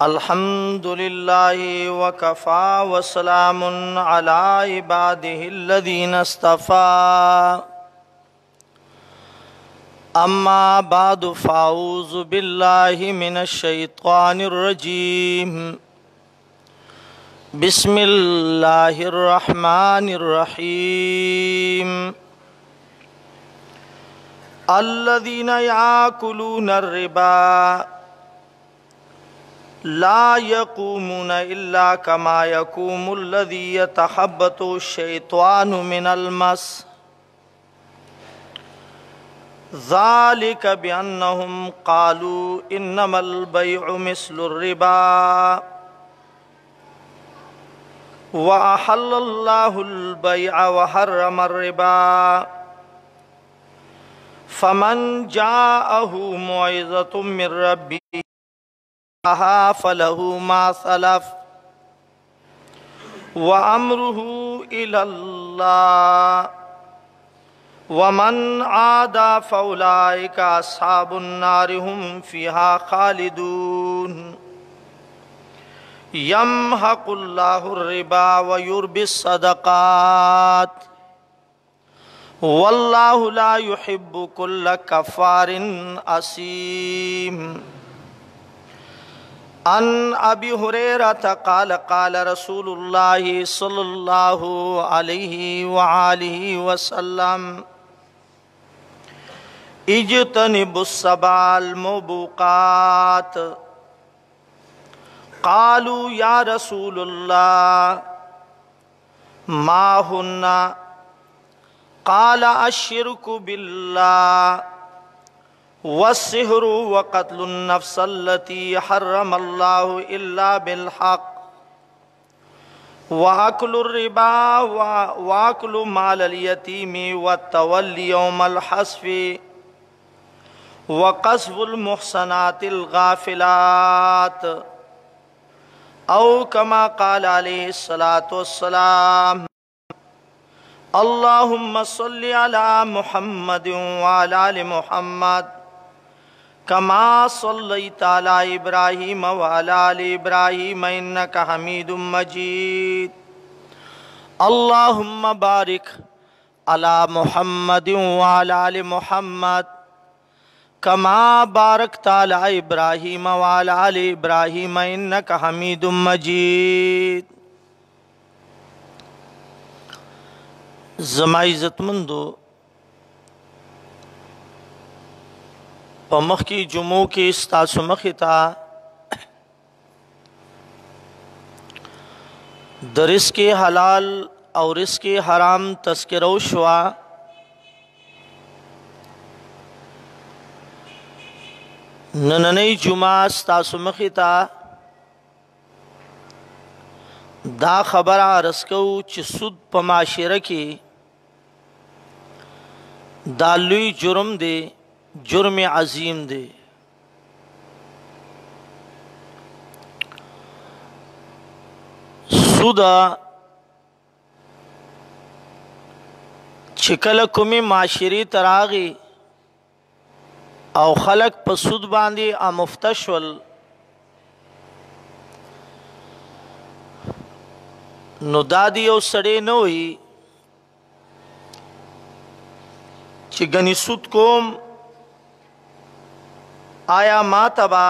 अल्हम्दुलिल्लाहि वकफ़ा वसलामुन अला इबादिहिल्लज़ीना इस्तफ़ा अम्मा बादु फ़अऊज़ु बिल्लाहि मिनश्शैतानिर्रजीम बिस्मिल्लाहिर्रहमानिर्रहीम अल्लज़ीना याकुलूना रिबा ला यक़ूमूना इल्ला कमा यक़ूमुल्लज़ी यतख़ब्बतु शैतानु मिनल मस ज़ालिक बिअन्नहुम क़ालू इन्नमल बैउ मिस्लुर रिबा व अहल्लल्लाहुल बैअ व हर्रमर रिबा फमन जाअहु मौइज़तुम मिर रब्बिही फलहु मा सलफ व अम्रुहु इलल्लाह व मन आदा फउलाइका अस्हाबुन नारि हुम फिहा खालिदून यमहकुल्लाहु रिबा व युर्बिस सदक़ात वल्लाहु ला युहिब्बु कुल्ल कफ़ारिन असीम। अन अबी हुरैरता क़ाल क़ाल रसूलुल्लाहि सल्लल्लाहु अलैहि व आलिहि वसल्लम इज्तनिबुस सबाल मुबूक़ात क़ालू या रसूलल्लाह मा हुन्ना क़ाल अश्शिर्कु बिल्लाह वस्सिहरु व क़त्लुन नफ्सल्लती हर्रमल्लाहु इल्ला बिलहक़ व अक्लुर रिबा व अक्लु मालल यतीमी व तवल्ली यौमल हस्फि व क़ज़्फ़ुल मुहसनातिल गाफ़िलात औ कमा क़ाल अलैहिस्सलातु वस्सलाम अल्लाहुम्मा सल्लि अला मुहम्मदिन व अला आलि मुहम्मद कमा सल्लैता अला इब्राहीम व अला आलि इब्राहीम इन्नका हमीदुम मजीद। अल्लाहुम्मा बारिक अला मुहम्मदिन व अला आलि मुहम्मद कमा बारकता अला इब्राहीम व अला आलि इब्राहीम इन्नका हमीदुम मजीद। ज़मा इज़्ज़तमंदो, पमख की जुमों की स्तासु मखिता दरिस के हलाल और इसके हराम तस्करो शुआ ननई जुमा स्तासु मखिता दा खबर रसको च सुद पमाशिर की दालुई जुर्म दे, जुर्म अजीम दे। सुदा चिकल कुमी माशिरी तरागी और खलक पसुद बांदी आमुफ्तशवल नुदादी और सड़े न हुई चिगनी सुद कोम आया मातबा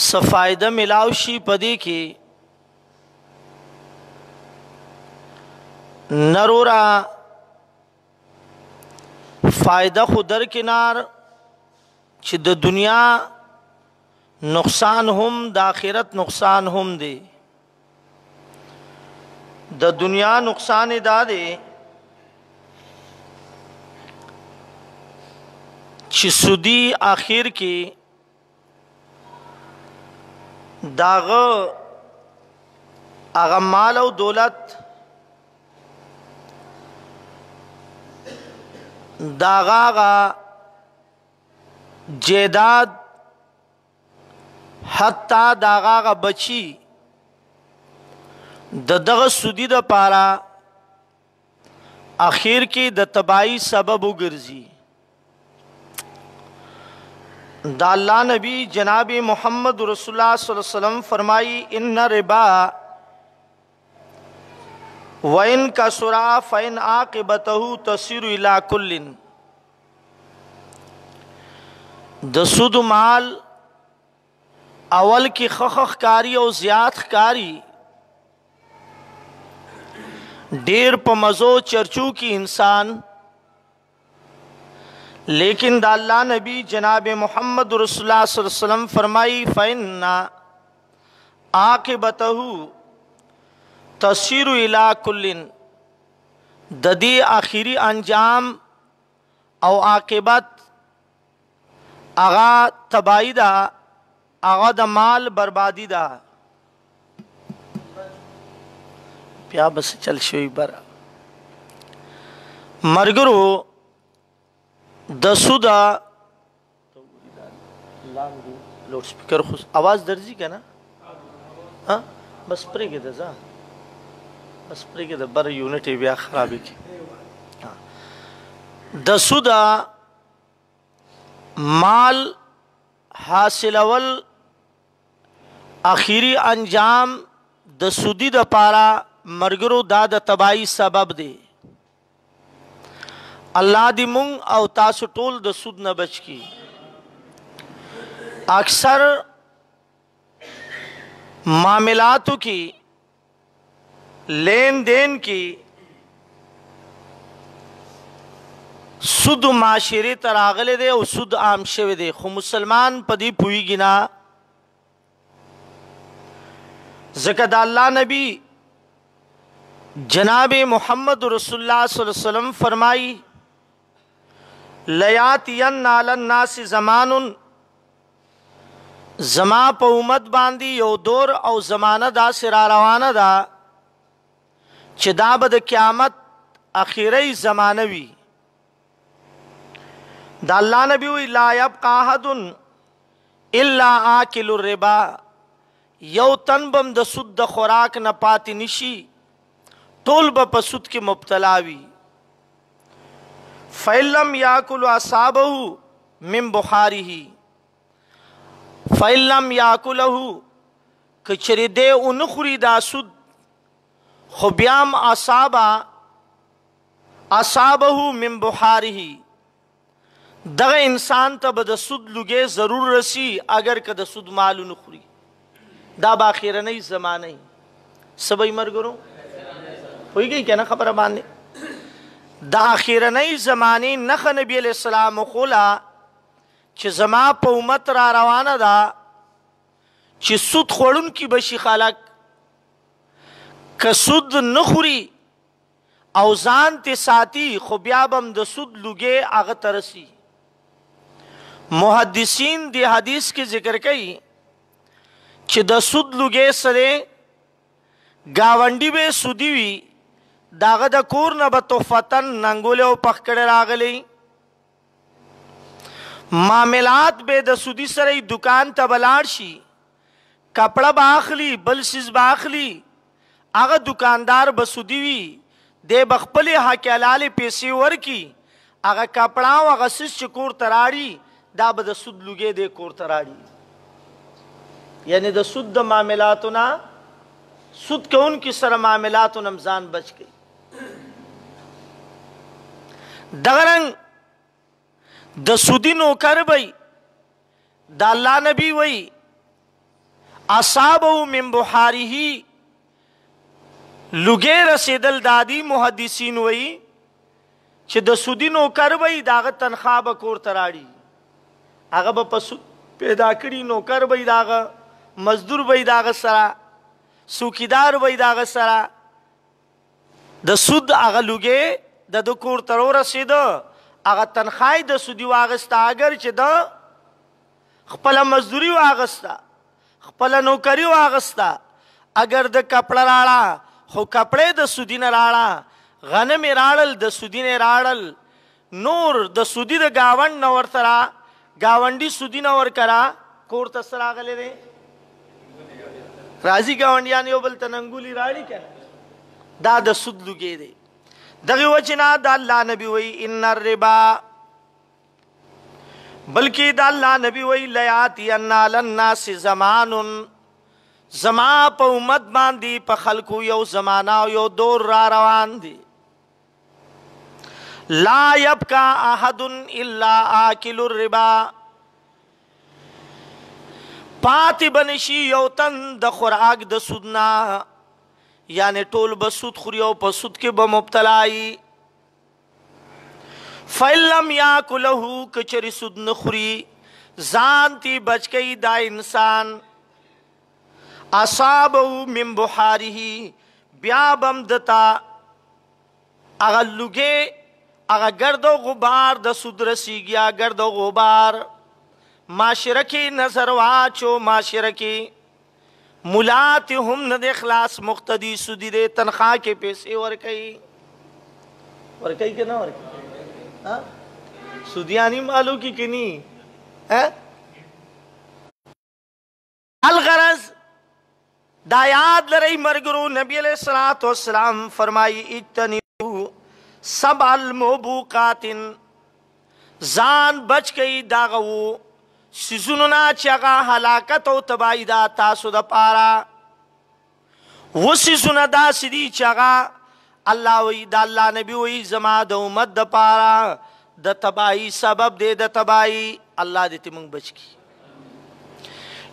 सफ़ायदा मिलावशी पदी की नरोरा फ़ायदा खुदर किनार चिद दुनिया नुकसान हम दाखिरत नुकसान हम दे। द दुनिया नुकसान दादे चिसुदी आखिर की दाग आगमाल और दौलत दागा जेदाद हत्ता दागा बची दग सुदी द पारा आखिर की द तबाही सबब उगर्जी। दा अल्लाह नबी जनाब मोहम्मद रसूलुल्लाह सल्लल्लाहु अलैहि वसल्लम फरमाई इन्ना रिबा वइन कसुरा फ़इन आक़िबतहु तसीरु इला कुल्लिन। द सुद माल अवल की खखकारी और ज़्याद कारी डेर पमज़ो चर्चू की इंसान, लेकिन दा अल्लाह नबी जनाब मोहम्मद रसूलुल्लाह सल्लल्लाहु अलैहि वसल्लम फरमाई फ़इन्ना आक़िबतहु तसीरु इला कुल्लिन। ददी आखिरी अंजाम और आक़िबत आगा तबाही दा, आगा द माल बर्बादी दा। प्या बस चल शोई बरा मरगरो दसुदा लाउड स्पीकर खुश आवाज दर्जी का ना। हाँ बस प्रे के दजा बस प्रे के बर यूनिट व्या खराबी की। हाँ दसुदा माल हासिल अवल आखिरी अंजाम दसुदी द पारा मरगरो दाद तबाही सबब दे। अल्लाह दी मुंग और तासु टोल द सुद न बच की। अक्सर मामलातों की लेन देन की सुद माशरे तरागले दे और सुद आम शेवे दे। खु मुसलमान पदी पुई गिना ज़कद अल्लाह नबी जनाब मोहम्मद रसूलुल्लाह सल्लल्लाहु अलैहि वसल्लम फरमाई लयातियन नासी ज़मानुन ज़मा प उम्मत बांदी यो दौर और ज़माना दा सिरा रवाना दा चिदाबद क़यामत आखिरी ज़मानवी। दा अल्लाह नबी हुई ला यब्का अहदुन इल्ला आकिलुर रिबा। यौ तनबम द सुद खुराक न पाती निशी टोल ब सुद के मुब्तलावी। फ़इल्लम याकुल असाबहु मिन बुखारिही फ़इल्लम याकुलहु कचरे दे उनखुरी दा सुद खुब्याम असाबहु मिन बुखारिही। दग इंसान तब द सुद लुगे ज़रूर रसी अगर कद सुद माल उनखुरी। दा बाखिर नहीं ज़माने सबई मर गरो हो गई क्या ना खबर बांधे। दाखिर नई ज़मानी नख नबी अलैहिस्सलाम खोला कि ज़मा प उम्मत रा रवाना दा कि सुद खोड़न की बशी खालक कसुद नखुरी औजान ते साथी खुब्याबम द सुद लुगे आग तरसी। मुहद्दिसीन दे हदीस के जिक्र कई कि द सुद लुगे सरे गावंडी बे सुदीवी दाग द कोर न बतोफतन नंगोले और पकड़े रागले। मामलात बे द सुदी सरे दुकान तबलारशी कपड़ा बाखली बलसिस बाखली आगा दुकानदार बसुदीवी दे बखपले हाक्यालाले पैसे वर की आगा कपड़ा आगा सिस कोर तराड़ी दा बद सुद लुगे दे कोर तराड़ी। यानी द सुद मामलातो ना सुद कौन की सर मामलातो नमजान बच गई। दगरंग द सुदी नौकर बई द अल्लाह नबी वही असाबहु मिन बुखारिही लुगे रसेदल दादी मुहद्दिसीन वही कि द सुदी नौकर बई दाग तनख्वाह बकोर तराड़ी। आगा बसुद पैदा करी नौकर बई दाग मजदूर बई दाग सरा सूखीदार बई दाग सरा द सुद आगा लुगे द कोर तरो रसेद आगा तनख्वाह द सुदी वागस्ता अगर च द खपला मजदूरी वागस्ता खपला नौकरी वागस्ता अगर द कपड़ा राड़ा हो कपड़े द सुदी न राड़ा गनम राड़ल द सुदी ने राड़ल नूर द सुदी द गावन नवर तरा गावंडी सुदी नवर करा कोर तसरा गले रे राजी गावंडिया ने बल तनंगुली राड़ी क्या दा द सुद लुगे दे। दगे वचना दा अल्लाह नबी वही इन्नर रिबा बल्कि दा अल्लाह नबी वही लयाती अन्ना लन्नास ज़मानुन, जमा प उम्मत बांदी प खल्कु यो जमाना यो दौर रा रवान दी, ला यबका अहदुन इल्ला आकिलुर रिबा, पाति बनशी यो तन द खुराक द सुदना, यानी टोल बसूद खुरियो प सुद के ब मुब्तलाई। फैलम या कुलहू कचरी सुद न खुरी, जानती बच गई दा इंसान, असाबहू मिन बुहारिही, ब्याबम दता अगर लुगे अगर गर्दो गुबार द सुद रसी गया, गर्दो गुबार माशरे की नजर वाचो, माशरे की मुलात हम न दे खलास मुख्तदी सुदी दे, तनख्वाह के पैसे वरकई के ना वरकई सुदियानी मालू की किनी है। अलगरज दायाद लरई मरगरू नबी अलैहिस्सलातु वस्सलाम फरमाई इज्तनिबू सबअल मुबूकातिन, जान बच गई दागवू सिजुना चगा हलाकत और तबाही दा तासु द पारा, वो सिजुना दा सिदी चगा अल्लाह वही दा अल्लाह नबी वही जमा द उम्मत द पारा द तबाही सबब दे द तबाही अल्लाह दे तिमंग बच की।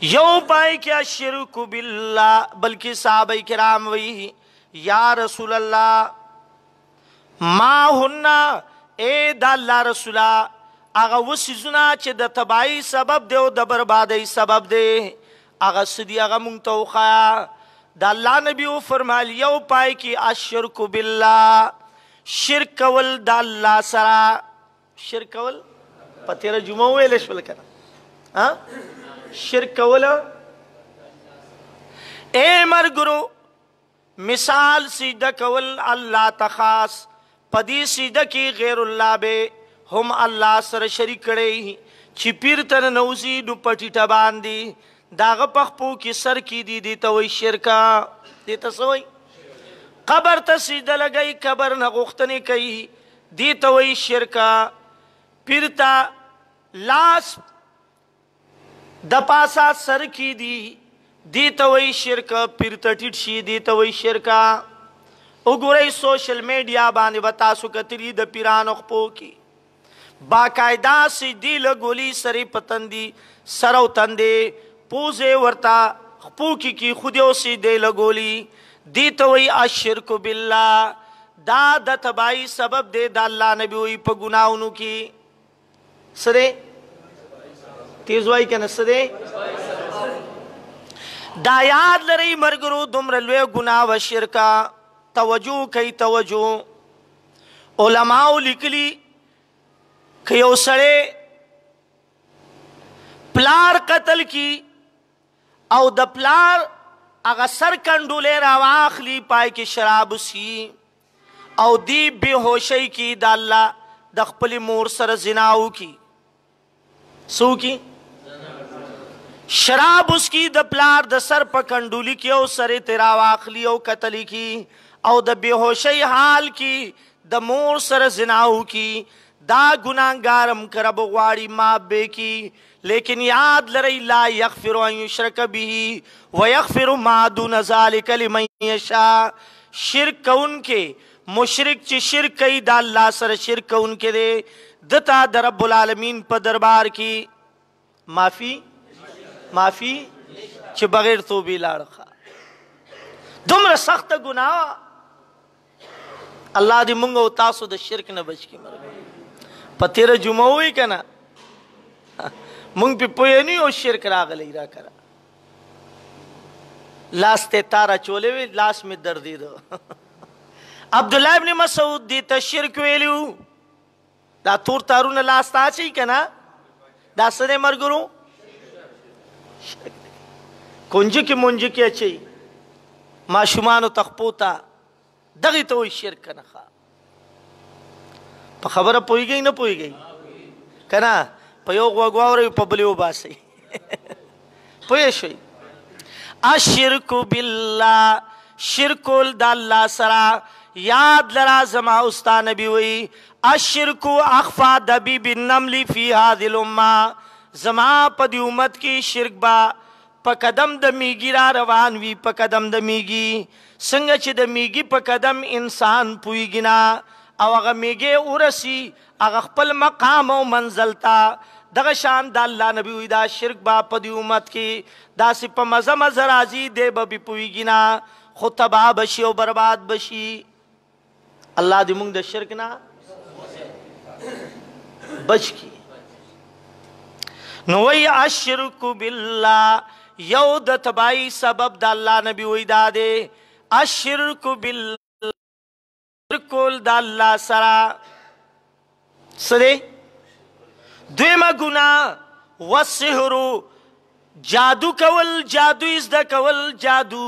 यो पाए क्या शिरक बिल्लाह, बल्कि साहबे किराम वही या रसूल अल्लाह मा हुन्ना, ए दा अल्लाह रसूला आगा वो सिजुना चे द तबाही सबब दे ओ द बर्बादी सबब दे, आगा सदी आगा मुंग तो खाया। दा अल्लाह नबी वो फरमाल यो पाए कि अशिरक बिल्लाह, शिरक कवल दा अल्लाह सरा, शिरक कवल पतेरा जुमा हुए लेशवल करा, हाँ शिरक कवल ए मर गुरु मिसाल सीधा कवल अल्लाह तखास, पदी सीधा की गैरुल्लाह बे हम अल्लाह सर शरीक करे छिपिर तन नौजी दुपटी टबान दी दाग पखपू की सर की दी तो वही शिरका दी तसवई कबर तसीदा लगई कबर न गुख्तनी कही दी तो वही शिरका पिरता लाश दपासा सर की दी तो वही शिरका पिरता टिटशी दी तो वही शिरका। उगुरई सोशल मीडिया बाने बता सुकतरी द पिरान अखपो की बाकायदा सी दिल गोली सरी पतंदी सरव तंदे पूजे वर्ता खपू की खुदियों सी दे लगोली दी तो वही अशिरक बिल्लाह, दा द तबाही सबब दे दा अल्लाह नबी वही प गुनाहों की सरे तेजवाई के नसरे दायाद लरई मरगरू दुमर लुए गुनाह व शिरका तवज्जो कई तवज्जो उलमाओ लिखली कयो सड़े प्लार कतल की औ द प्लार अगर सर कंडुले रावाखली पाए की शराब सी औ दी बेहोशी की दाल्ला दखपली मोर सर जिनाऊ की सू की शराब उसकी द प्लार द सर पकंडुली की औ सरे तेरा वाखली औ कतली की औ द बेहोशी हाल की द मोर सर जिनाऊ की दा गुनाहगारम करब वाड़ी माँ बे की, लेकिन याद लरई ला यगफिरु अन युश्रक बिही व यगफिरु मा दून ज़ालिका लिमन यशा, शिरक उनके मुशरिक च शिरक कई दा अल्लाह सर शिरक उनके दे दता द रब्बुल आलमीन प दरबार की माफी च बगैर तो भी लाड़खा दुमर सख्त गुनाह अल्लाह दी मुंगो तासो द शिरक न बच की मर पतेरा जुमा हुई का ना मुंग पे पोए नहीं हो शिरक रागल रा करा लाश ते तारा चोले वे लाश में दर्द दो अब्दुल्लाह इब्न मसूद दी तशिरक वेलू दा तूर तारून लाश ताची का ना दा सने मरगुरु कुंज की मुंज की अच्छी माशुमानो तखपोता दगी तो शिरक न खा खबर पोई गई न पोई गई कना पयोग वगवावर पबलियो बासे पोयशोई अशिरक बिल्लाह शिरकुल द अल्लाह सरा याद लरा जमा उस्ता नबी वही अशिरकु अखफा दबी बिन नमली फी हादिल उम्मा, जमा पदी उम्मत की शिरक बा पकदम द मीगी रा रवान वी पकदम द मीगी, संग च द मीगी पकदम इंसान पुईगिना और अगर मीगे उरसी अगर खपल मकाम और मंजलता दग शान दा अल्लाह नबी हुई दा शिरक बा पदी उम्मत की दा सिप मजा मजा राजी दे बबी पुईगिना खुद तबाह बशी और बर्बाद बशी। अल्लाह दी मुंग द शिरक ना बच की नोई अशिरकु बिल्लाह यौ द तबाई सबब दा अल्लाह नबी हुई दा दे अशिरकु बिल्लाह बिल्कुल दा अल्लाह सरा सरे द्वेमा गुना वसिहरु जादू कवल जादू इस द कवल जादू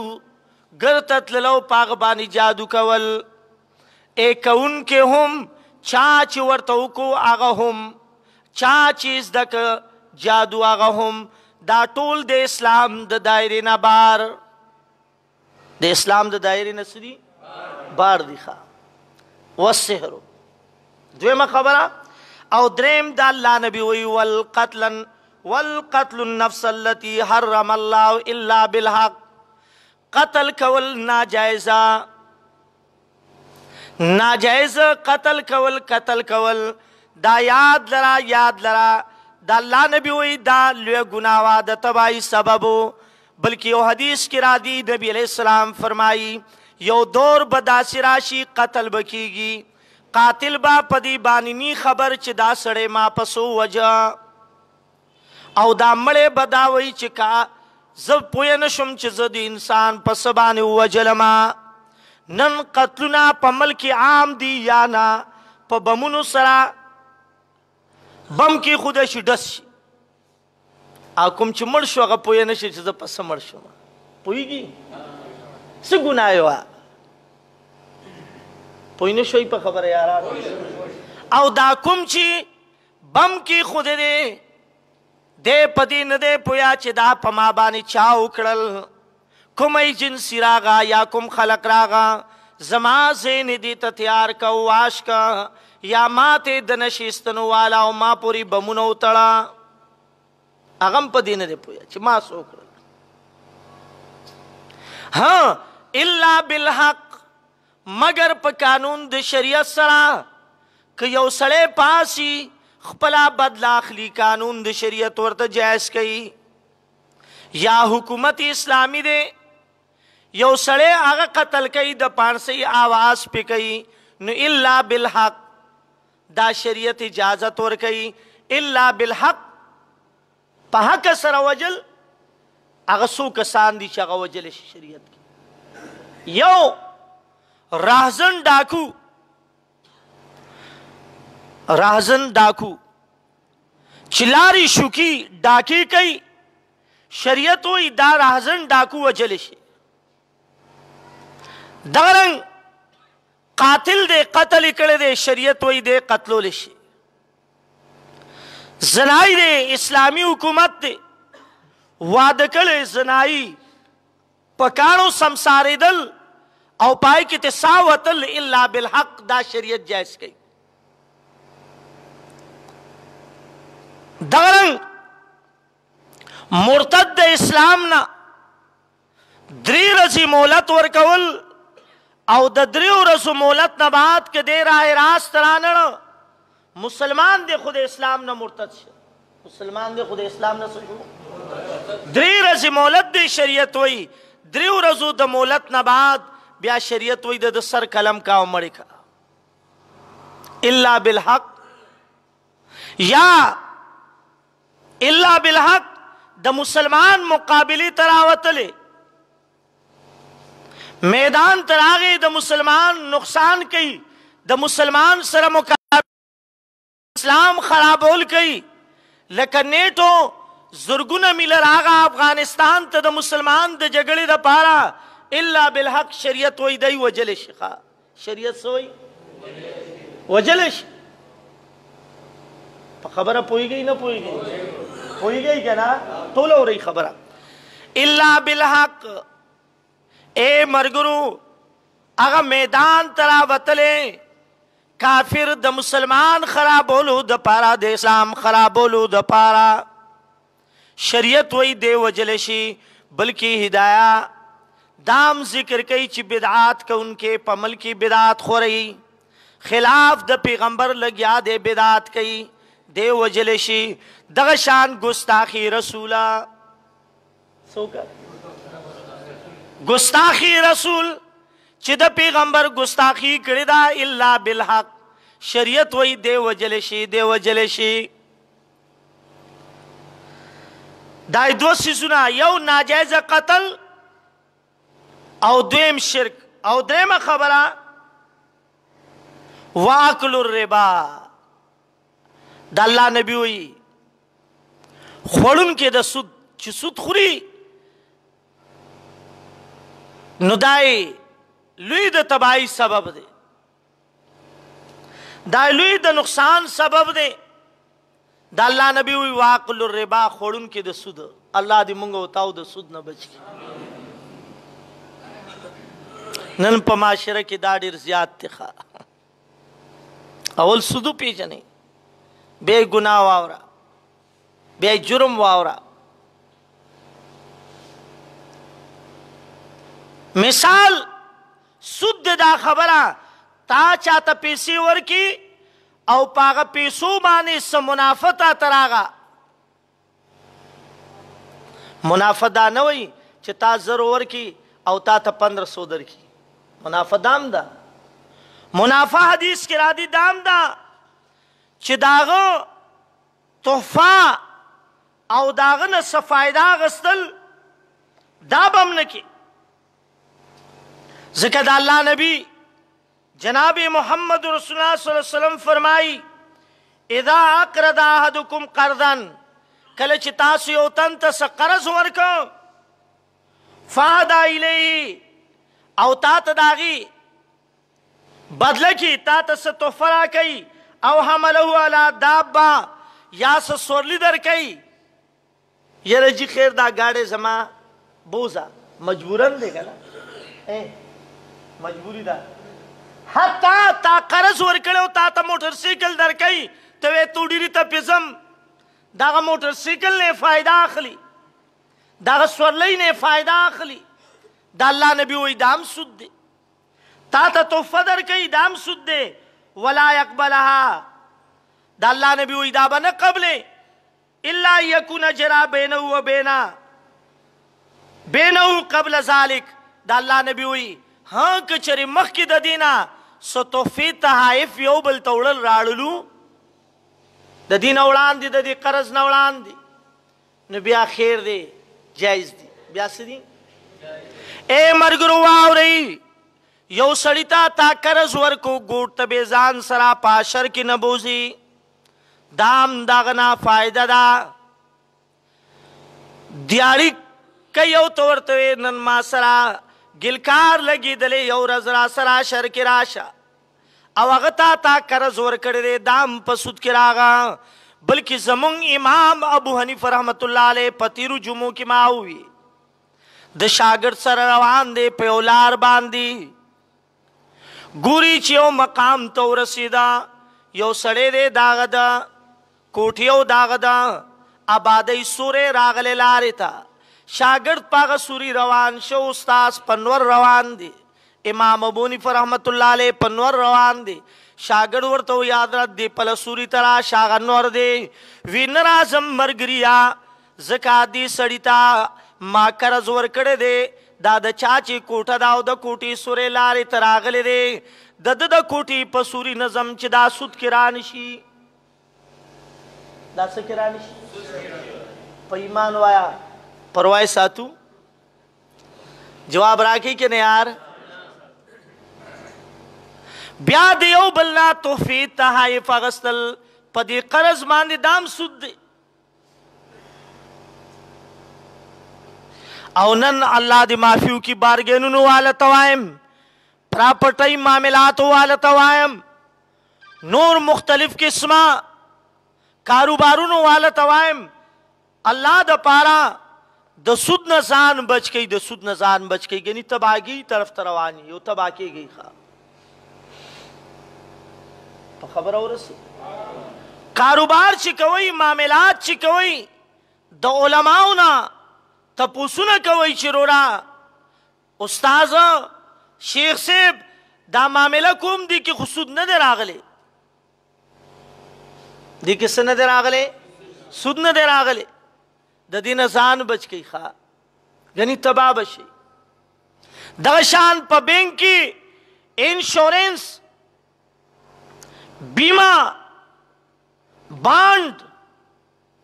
गरतत लो पागबानी जादू कवल एक उनके हम चाच वर्तौ को आगा हम चाच इस दक जादू आगा हम दा टोल दे इस्लाम द दायरे ना बार दे इस्लाम द दायरे नसरी बार दिखा वसिहरु द्वेमा खबरा और द्रेम दा अल्लाह नबी हुई वल कत्लन नफ्स अल्लती हर्रम अल्लाह इल्ला बिल हक, कत्ल कवल नाजायजा नाजायज कत्ल कवल दा याद लरा दा अल्लाह नबी हुई दा लुए गुनावा द तबाही सबबो, बल्कि यो हदीस की रादी नबी अलैहिस्सलाम फरमाई यो दौर बदासिराशी कत्ल बकीगी कातिल बा पदी बानी खबर च दा सड़े मा पसो वजह औ दा मड़े बदावई चिका जब पोयन शुम च जद इंसान पसबाने वजलमा नन कत्लुना पमल की आम दी या ना प बमुनु सरा बम की खुदश डस आकुम च मरशो अगर पोयन श जब पस मरशो पोईगी से गुनायो पोइने शोई पर खबर है यार औ दा कुमची बम की खुद दे पदी न दे पोया चिदा पमा बानी चा उकड़ल कुमई जिन सिरागा या कुम खलक रागा जमा से निधि तैयार का वाश का या माते दनशिस्तनु वाला ओ मा पूरी बमुनो उतड़ा अगम पदी न दे पोया च मा सो उकड़ल हाँ इल्ला बिल हक मगर प कानून द शरीयत सरा कि यो सड़े पासी खपला बदलाखली कानून द शरीयत वर्त जायज कई या हुकूमत इस्लामी दे यो सड़े आगा कत्ल कई द पान से आवाज पे कई न इल्ला बिल हक दा शरीयत इजाजत वर कई इल्ला बिल हक पहा का सरा वजल आगा सू कसान दी चागा वजल शरीयत की यो राहजन डाकू चिलारी शुकी डाकी कई शरीयत हुई दा राहजन डाकू वजलिश दरंग कातिल दे कत्ल इकड़े दे शरीयत हुई दे कत्लो लिश जनाई दे इस्लामी हुकूमत दे वादकले जनाई पकाणो समसारे दल औ पाए कि तसावतल इल्ला बिल हक दा शरीयत जायज कई दरंग मुर्तद इस्लाम ना द्री रसी मोहलत वर कवल औ द्रियो रसो मोहलत न बात के दे राह रास्त रानण मुसलमान दे खुद इस्लाम न मुर्तद मुसलमान दे खुद इस्लाम न सजो द्री रसी मोहलत दे शरीयत हुई द्रियो रसो द मोहलत न बात ब्या शरीयत वही द सर कलम का उमड़ी का इल्ला बिल हक या इल्ला बिल हक द मुसलमान मुकाबिली तरावतले मैदान तरागे द मुसलमान नुकसान कई द मुसलमान सर मुकाबिल इस्लाम खराबोल कई लेकिन नेटो जुर्गुन मिलर आगा अफगानिस्तान त द मुसलमान द जगड़े द पारा इल्ला बिल हक शरीयत वही दई वजलिश खा शरीयत सोई वजलिश खबर पोई गई ना पोई गई क्या ना तोलो हो रही खबर इल्ला बिल हक ए मरगुरु आगा मैदान तरा वतले काफिर द मुसलमान खराबोलू द पारा दे इस्लाम खराबोलू द पारा शरीयत वही दे वजलशी बल्कि हिदाया दाम जिक्र कई ची बिदात का उनके पमल की बिदात हो रही खिलाफ द पैगंबर लग्या दे बिदात कई दे वजलशी दगशान गुस्ताखी रसूला गुस्ताखी रसूल चिद पैगंबर गुस्ताखी करिदा इल्ला बिलहक शरीयत वही दे वजलशी दाई दो सिजुना यौ नाजायज कत्ल औ द्वेम शिरक औ द्रेम खबरा वाकलुर रिबा द अल्लाह नबी हुई खोड़न के द सुद ची सुद खुरी नुदाई लुई द तबाही सबब दे दाई लुई द नुकसान सबब दे द अल्लाह नबी हुई वाकलुर रिबा खोड़न के द सुद अल्लाह दी मुंगो ताऊ द सुद न बच नन पमाशरे की दाढ़ी ज़ियाद तिखा अवल सुदु पीछने बेगुनाह वावरा बे जुर्म वावरा मिसाल सुद दा खबरा ता चाहता पैसे वर की औ पागा पैसों माने स मुनाफता तरागा मुनाफदा न वही चिता जरूर की औ ता 1500 दर की मुनाफा दाम दा मुनाफा हदीस के रादी दाम दा चिदागो तोहफा औ दागन सफायदा गस्तल दाबम न की ज़िक्र अल्लाह नबी जनाब मोहम्मद रसूलुल्लाह सल्लल्लाहु अलैहि वसल्लम फरमाई इदा अक़रदा अहदुकुम क़र्दन कल चितास योतन तस कर्ज वर्को फादा इलेही औ तात दागी बदल की तात से तोहफा कई औ हमलहु अला दाब्बा या से सोरली दर कई ये रजी खैर दा गाड़े जमा बोझा मजबूरन देगा ना मजबूरी दा हत्ता ता कर्ज वर्कड़ो ता मोटरसाइकिल दर कई तवे तूड़ी ता पिजम दागा मोटरसाइकिल ने फायदा आखली दागा सोरली ने फायदा आखली दा अल्लाह नबी वही दाम सुद दे ता तोहफा दर कई दाम सुद दे वला यकबलहा दा अल्लाह नबी वही दाबा न कबले इल्ला यकुन जरा बेनहु व बेनहु कबल ज़ालिक दा अल्लाह नबी वही हाँ कचरे मख की दीना सो तोहफे तहाइफ यो बल तोड़ल राड़लू दीना उड़ान दी दी कर्ज न उड़ान दी न ब्या खैर दे जायज दी ब्या दी ए मरगरो वाव रही यो सड़िता ता कर्ज वर को गोट तबेजान सरा पाशर की नबोजी दाम दागना फायदा दा दियाड़ी कई यो तोड़ तवे नन मासरा गिलकार लगी दले यो रजरा सरा शर की राशा अवगता ता कर्ज वर करे दाम पसुद की रागा बल्कि जमुंग इमाम अबू हनीफा रहमतुल्लाह अलैह पतिरु जुमू की माँ हुई द शागिर्द सर रवान दे प्योलार बांधी गुरी चियो मकाम तो रसीदा यो सड़े दे दागदा कोठियो दागदा आबादई सूरे रागले लारे था शागिर्द पाग सूरी रवान शो उस्ताद पनवर रवान दी इमाम अबू हनीफा रहमतुल्लाह अलैह पनवर रवान दी शागिर्द वर तो याद रख दे पल सूरी तरह शागनवर दे विनर आजम मरगरिया ज़काती सड़िता माँ कर्ज वर करे दे दादा चाची कोठा दाव द कोटी सुरे लारे तरागले दे दद द कोटी पसूरी नजम चिदा सुद किरानिशी दास किरानिशी पैमान वाया परवाए सातू जवाब राखी के ने यार ब्या देओ बलना तोहफे तहाइफ अगस्तल पदी कर्ज मान दाम सुद औनन अल्लाह दी माफियों की बारगेनु वाला तवायम प्रॉपर्टी मामलात वाला तवायम नूर मुख्तलिफ किस्मा कारोबारों वाला तवायम अल्लाह द पारा د سود نه ځان بچ کړئ، د سود نه ځان بچ کړئ، یعنی تباهګي طرف ته روان یو، تباه کېږئ. په خبره ورسې کاروبار چې کوئ، معاملات چې کوئ، د علماو نه تپوسونه کوئ چې رورا استاذ شیخ صاحب دا معامله کوم دی کې خو سود نه دی راغلی، دی کې څه نه دی راغلی، سود نه دی راغلی، د دې نه ځان بچ کئ ښه، یعنی تباه بشئ. دغه شان په بینک کې انشورنس، بیمه،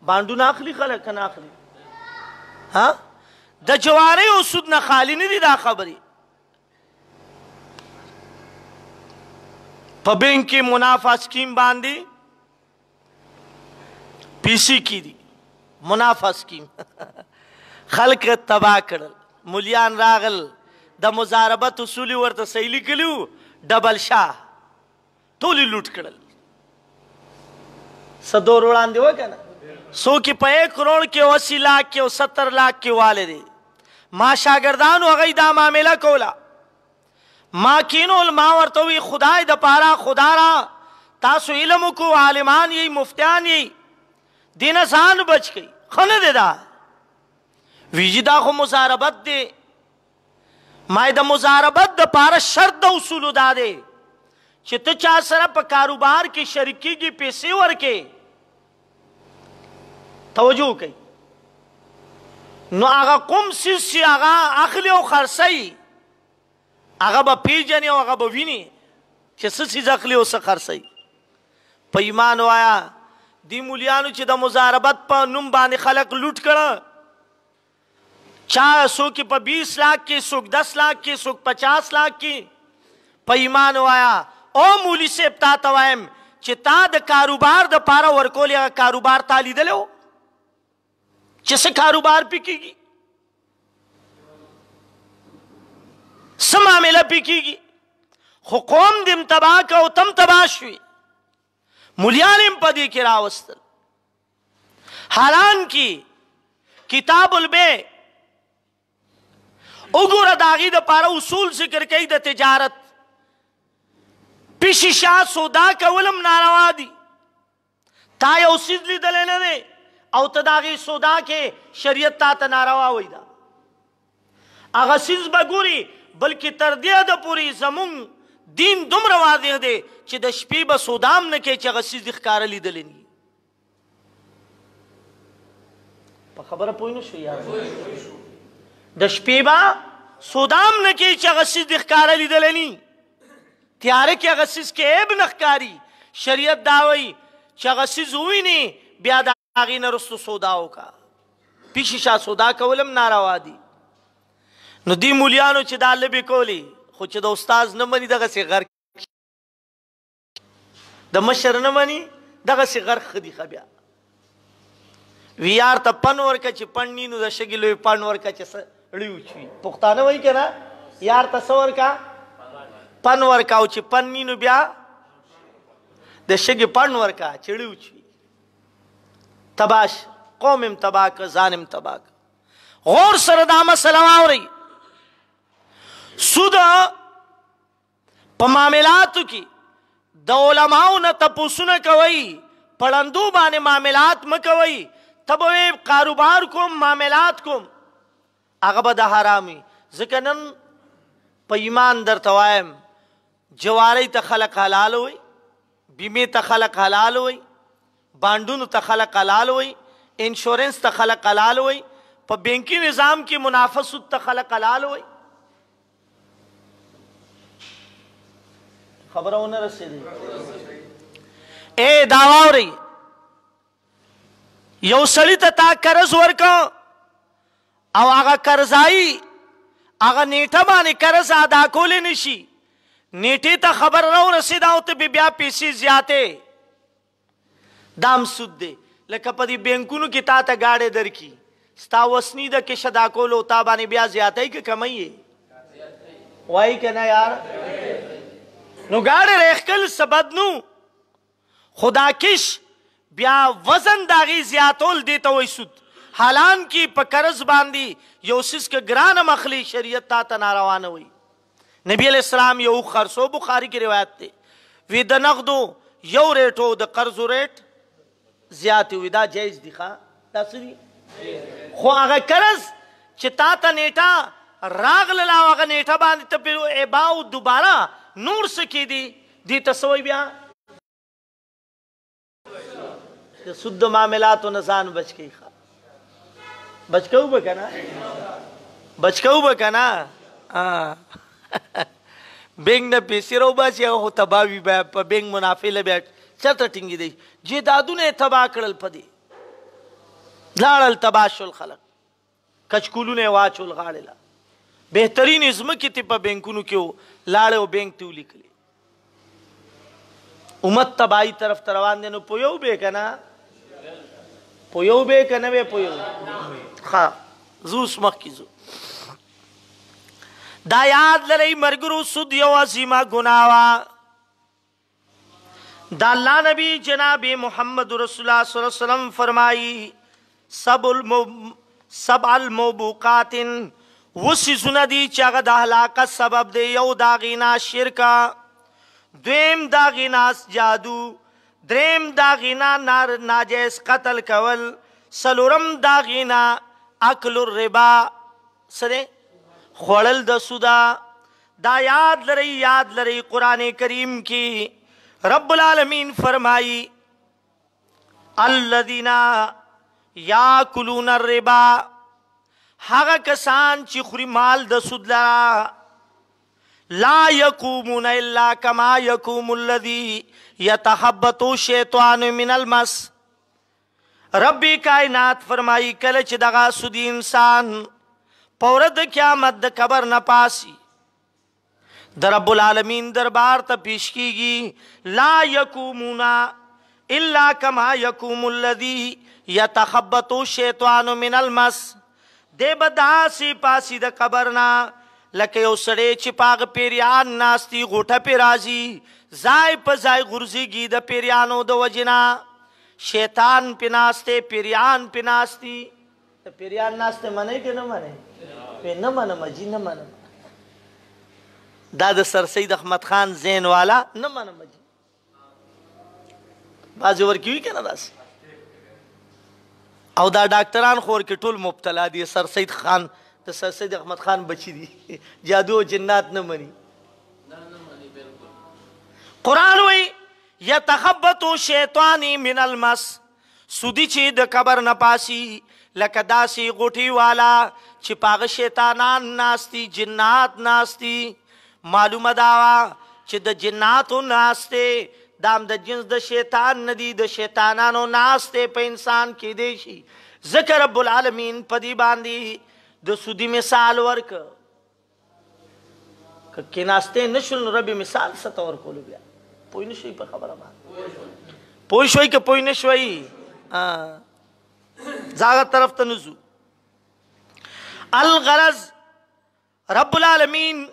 بانډونه اخلي خلک که نه اخلي؟ ها د جوارۍ او سود نه خالی نه دي دا خبرې. په بینک کې منافع سکیم باندې پیسې کی دي، منافع سکیم خلک تباه کړل. مولیان راغل د مضاربت اصول ورته صحیح لیکلي وو، ډبل شاه ټول یې لوټ کړل. څه دور وړاندې وکنه څوک یې په 1 کروڑ کې 80 لاک کې او 70 لاک کې والي دي. ما شاګردانو هغوی دا معامله کوله، ما کینول، ما ورته وی خدای د پاره خدا را تاسو علم وکړو، عالمان یې، مفتیان یې، دې نه ځان بچ کئ. ښه نه دی دا؟ ویجی دا خو مضاربت دی. ما د مضاربت د پاره شرط د اصولو دا دی چې ته چا سره په کاروبار کې شریک کېږي، پیسې ورکې، توجه کوي، نو هغه کوم څیز چې هغه اخلي او خرڅوي هغه به پیژنې او هغه به ویني چې څه څیز اخلي او څه خرڅوي. په ایمان وایه دې مولیانو چې د مضاربت په نوم باندې خلک لوټ کړه، چا څوک په 20 لاک کې، څوک 10 لاک کې، څوک 50 لاک کې. په ایمان وایه او مولی صاحب تا ته وایم چې تا د کاروبار د پاره ورکول، هغه کاروبار تا لیدلی و چې څه کاروبار پې کېږي، څه معامله پې کېږي، خو قوم دې م تباه که او تم تباه شوي، مولیان هم په دې کې راوستل. حالانکې کتاب البیع وګوره د هغې دپاره اصول ذکر کوي د تجارت. پیشي شا سودا کولم ناروا دي. تا یو څیز لیدلی نه دی او ته د هغې سودا کې شریعت تا ته ناروا وایي ده، هغه څیز به ګوري. بلکې تر دې حده پورې زمونږ دین دومره واضح دی چې د شپې به سودا هم نه کوي چې هغه څیز دې ښکاره لیدلی نه وي. په خبره پوه نه شو یار؟ د شپې به سودا هم نه کوي چې هغه څیز دې ښکاره لیدلی نه وي. تیاره کې هغه څیز کې عیب نه ښکاري. شریعت دا وایي چې هغه څیز ووینې بیا د هغې نه رستو سودا وکړه. پیشي شا سودا کول هم ناروا دي. نو دې مولیانو چې دا لبې کولې، خو چې د استاز نه مني دغسې غر، د مشر نه مني دغسې غر ښه دي. ښه بیا وي یار ته پن ورکه چې پن ني، نو د شګې لوی پن ورکه چې څه ړي وچوي. پښتانه وایي که نه یار ته څه ورکه؟ پن ورکه، او چې پن ني نو بیا د شګې پن ورکه چې ړي وچوي. تباش قوم ام تباه که، ځان ام تباه که. غور سره دا مسله واورئ. سود په معاملاتو کې د علماو نه تپوسونه کوئ، پړندو باندې معاملات مه کوئ. ته به وایې کاروبار کوم، معاملات کوم، هغه به د حرام وي. ځکه نن په ایمان درته وایم جوارۍ ته خلک حلال وایي، بیمې ته خلک حلال وایي، بانډونو ته خلک حلال وایي، انشورنس ته خلک حلال وایي، په بینکي نظام کې منافع سود ته خلک حلال وایي. خبره ونه رسېدی؟ دا واورئ، یو سړي ته تا قرض ورکړه او هغه قرضایي هغه نیټه باندې قرض ادا کولی نه شي، نیټې ته خبر راورسېده او ته بیا پیسې زیاتې، دا هم سود دی. لکه په دې بینکونو کې تا ته ګاډۍ درکړي، ستا وسني د کش ادا کولو تا باندې بیا زیاتی که کمی یې؟ وایي که نه یار؟ نو ګاډۍ ریښکل څه بد نو، خو دا کش بیا وزن د هغې زیاتول دې ته وایي سود. حالان کی په قرض باندې یو سیس کې ګران مخلی شریعت تا ته ناروانه وي. نبی علیہ السلام یو خرصو بخاری کی روایت ته وی د نقدو یو ریټو د قرضو ریټ زیات وي دا جایز دي ښا تاسو دي خو هغه قرض چې تا ته نیټه راغله هغه نیټه باندې ته په ایباو دوباره نور سکی دي دي تسوي بیا د سود معاملاتو نه ځان بچ کی ښا بچکو بکنه بچکو بکنه بینک نه پیسې راو باسي هغه تباوي بیا په بینک منافع له بیا چرته ټینګي دی جیدادونه تباه کړل پدې لاړل تباشل خلق کچکولونه واچول غاړه بهترین ازمکه ته په بینکونو کې لاړ او بینک ته ولیکلي امت تباہی طرف روان دي نو پویو به کنه پویو به کنه به پویو ها زوس مخ کی زو دا یاد لري مرګرو سود یو عظیمه گناوا دا اللہ نبی جناب محمد رسول اللہ صلی اللہ علیہ وسلم فرمائی سبع الموبوقات وسی سندی چاگه دا حلاقت سبب دے یو داغینا شرکا دویم داغینا جادو دریم داغینا ناجیز قتل کول سلورم داغینا اکل الربا سرے خوڑل د سودا دا یاد لرئی قرآن کریم کی رب العالمین فرمائی الذین یاکلون الربا هغه کسان چې خوري مال د سود لرا لا یقومون الا کما یقوم الذی یتخبط الشیطان من المس رب کائنات فرمائی کله چې دغه سودی انسان پورد قیامت د قبر نه پاسی در رب العالمین دربار تا پیش کیگی لا یقومون الا کما یقوم الذی یتخبط الشیطان من المس دے بدا سی پاسی د قبرنا لکه یو سڑے چپاغ پیریان ناستی غوٹا پی رازی زائی پا زائی غرزیگی د پیریانو د وجنا شیطان پی ناستے پیریان پی ناستی پیریان ناستے منے کہ نہ منے پی نہ منے مجی نہ منے دا د سر سید احمد خان زین والا نہ منے مجی بازی ورکیوی کہ نہ داس او دا ڈاکٹران خور کے ټول مبتلا دی سر سید خان د سر سید احمد خان بچی دی جادو و جنات نہ منی قرآن وی یتخبط شیطانی من المس سودی چی د قبر نپاسی لکه داسی غوٹی والا چی پاغ شیطانان ناستی جنات ناستی معلوم داوا چی د جناتو ناستے دام د جنس د شیطان ندی د شیطانانو ناستے پا انسان کی دیشی ذکر رب العالمین پدی باندی د سودی مثال ورک که ناستے نشل ربی مثال ستور کولو بیا پوئی نشوی پا خبر آباد پوئی شوئی که پوئی نشوئی زاغت طرف تنزو الغرض رب العالمین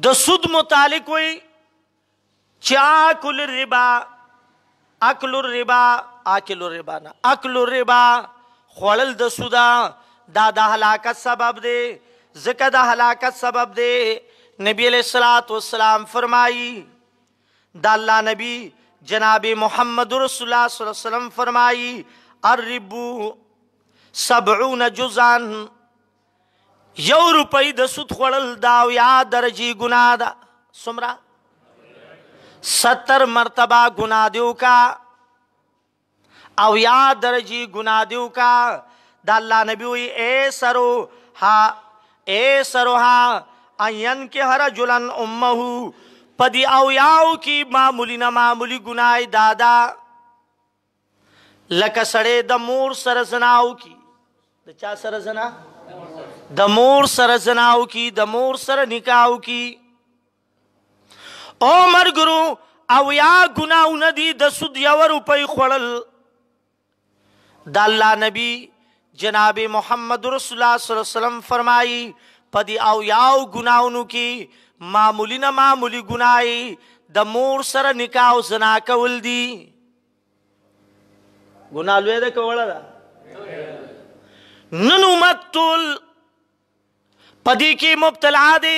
د سود متعلق وی چی آکل الربا اکل الربا آکل الربا نا اکل الربا خوڑل د سودا دا ہلاکت سبب دے ذکر دا ہلاکت سبب دے نبی علیہ السلام فرمائی دا اللہ نبی جناب محمد رسول اللہ صلی اللہ علیہ وسلم فرمائی الربو 70 جزان یو روپی د سود خوڑل داو یا درجی گناہ دا سمرا 70 مرتبہ گناہ دیو کا او یا درجی گناہ دیو کا دا اللہ نبی ہوئی اے سرو ہا این کے ہر جلن امہو پدی او یاو کی معمولی نا معمولی گناہ دادا لکه سڑے د مور سر زناو کی د چا سر زنا د مور سر زناو کی د مور سر نکاو کی او مرگرو او یا گناو ندی د سود یو روپی خوڑل دا اللہ نبی جناب محمد رسول اللہ صلی اللہ علیہ وسلم فرمائی پدی او یاو گناونو کی معمولی نا معمولی گناہی د مور سر نکاو زنا کول دی گناہ لوے دا کولا دا नन उम्मत टोल पदी की मुब्तला दे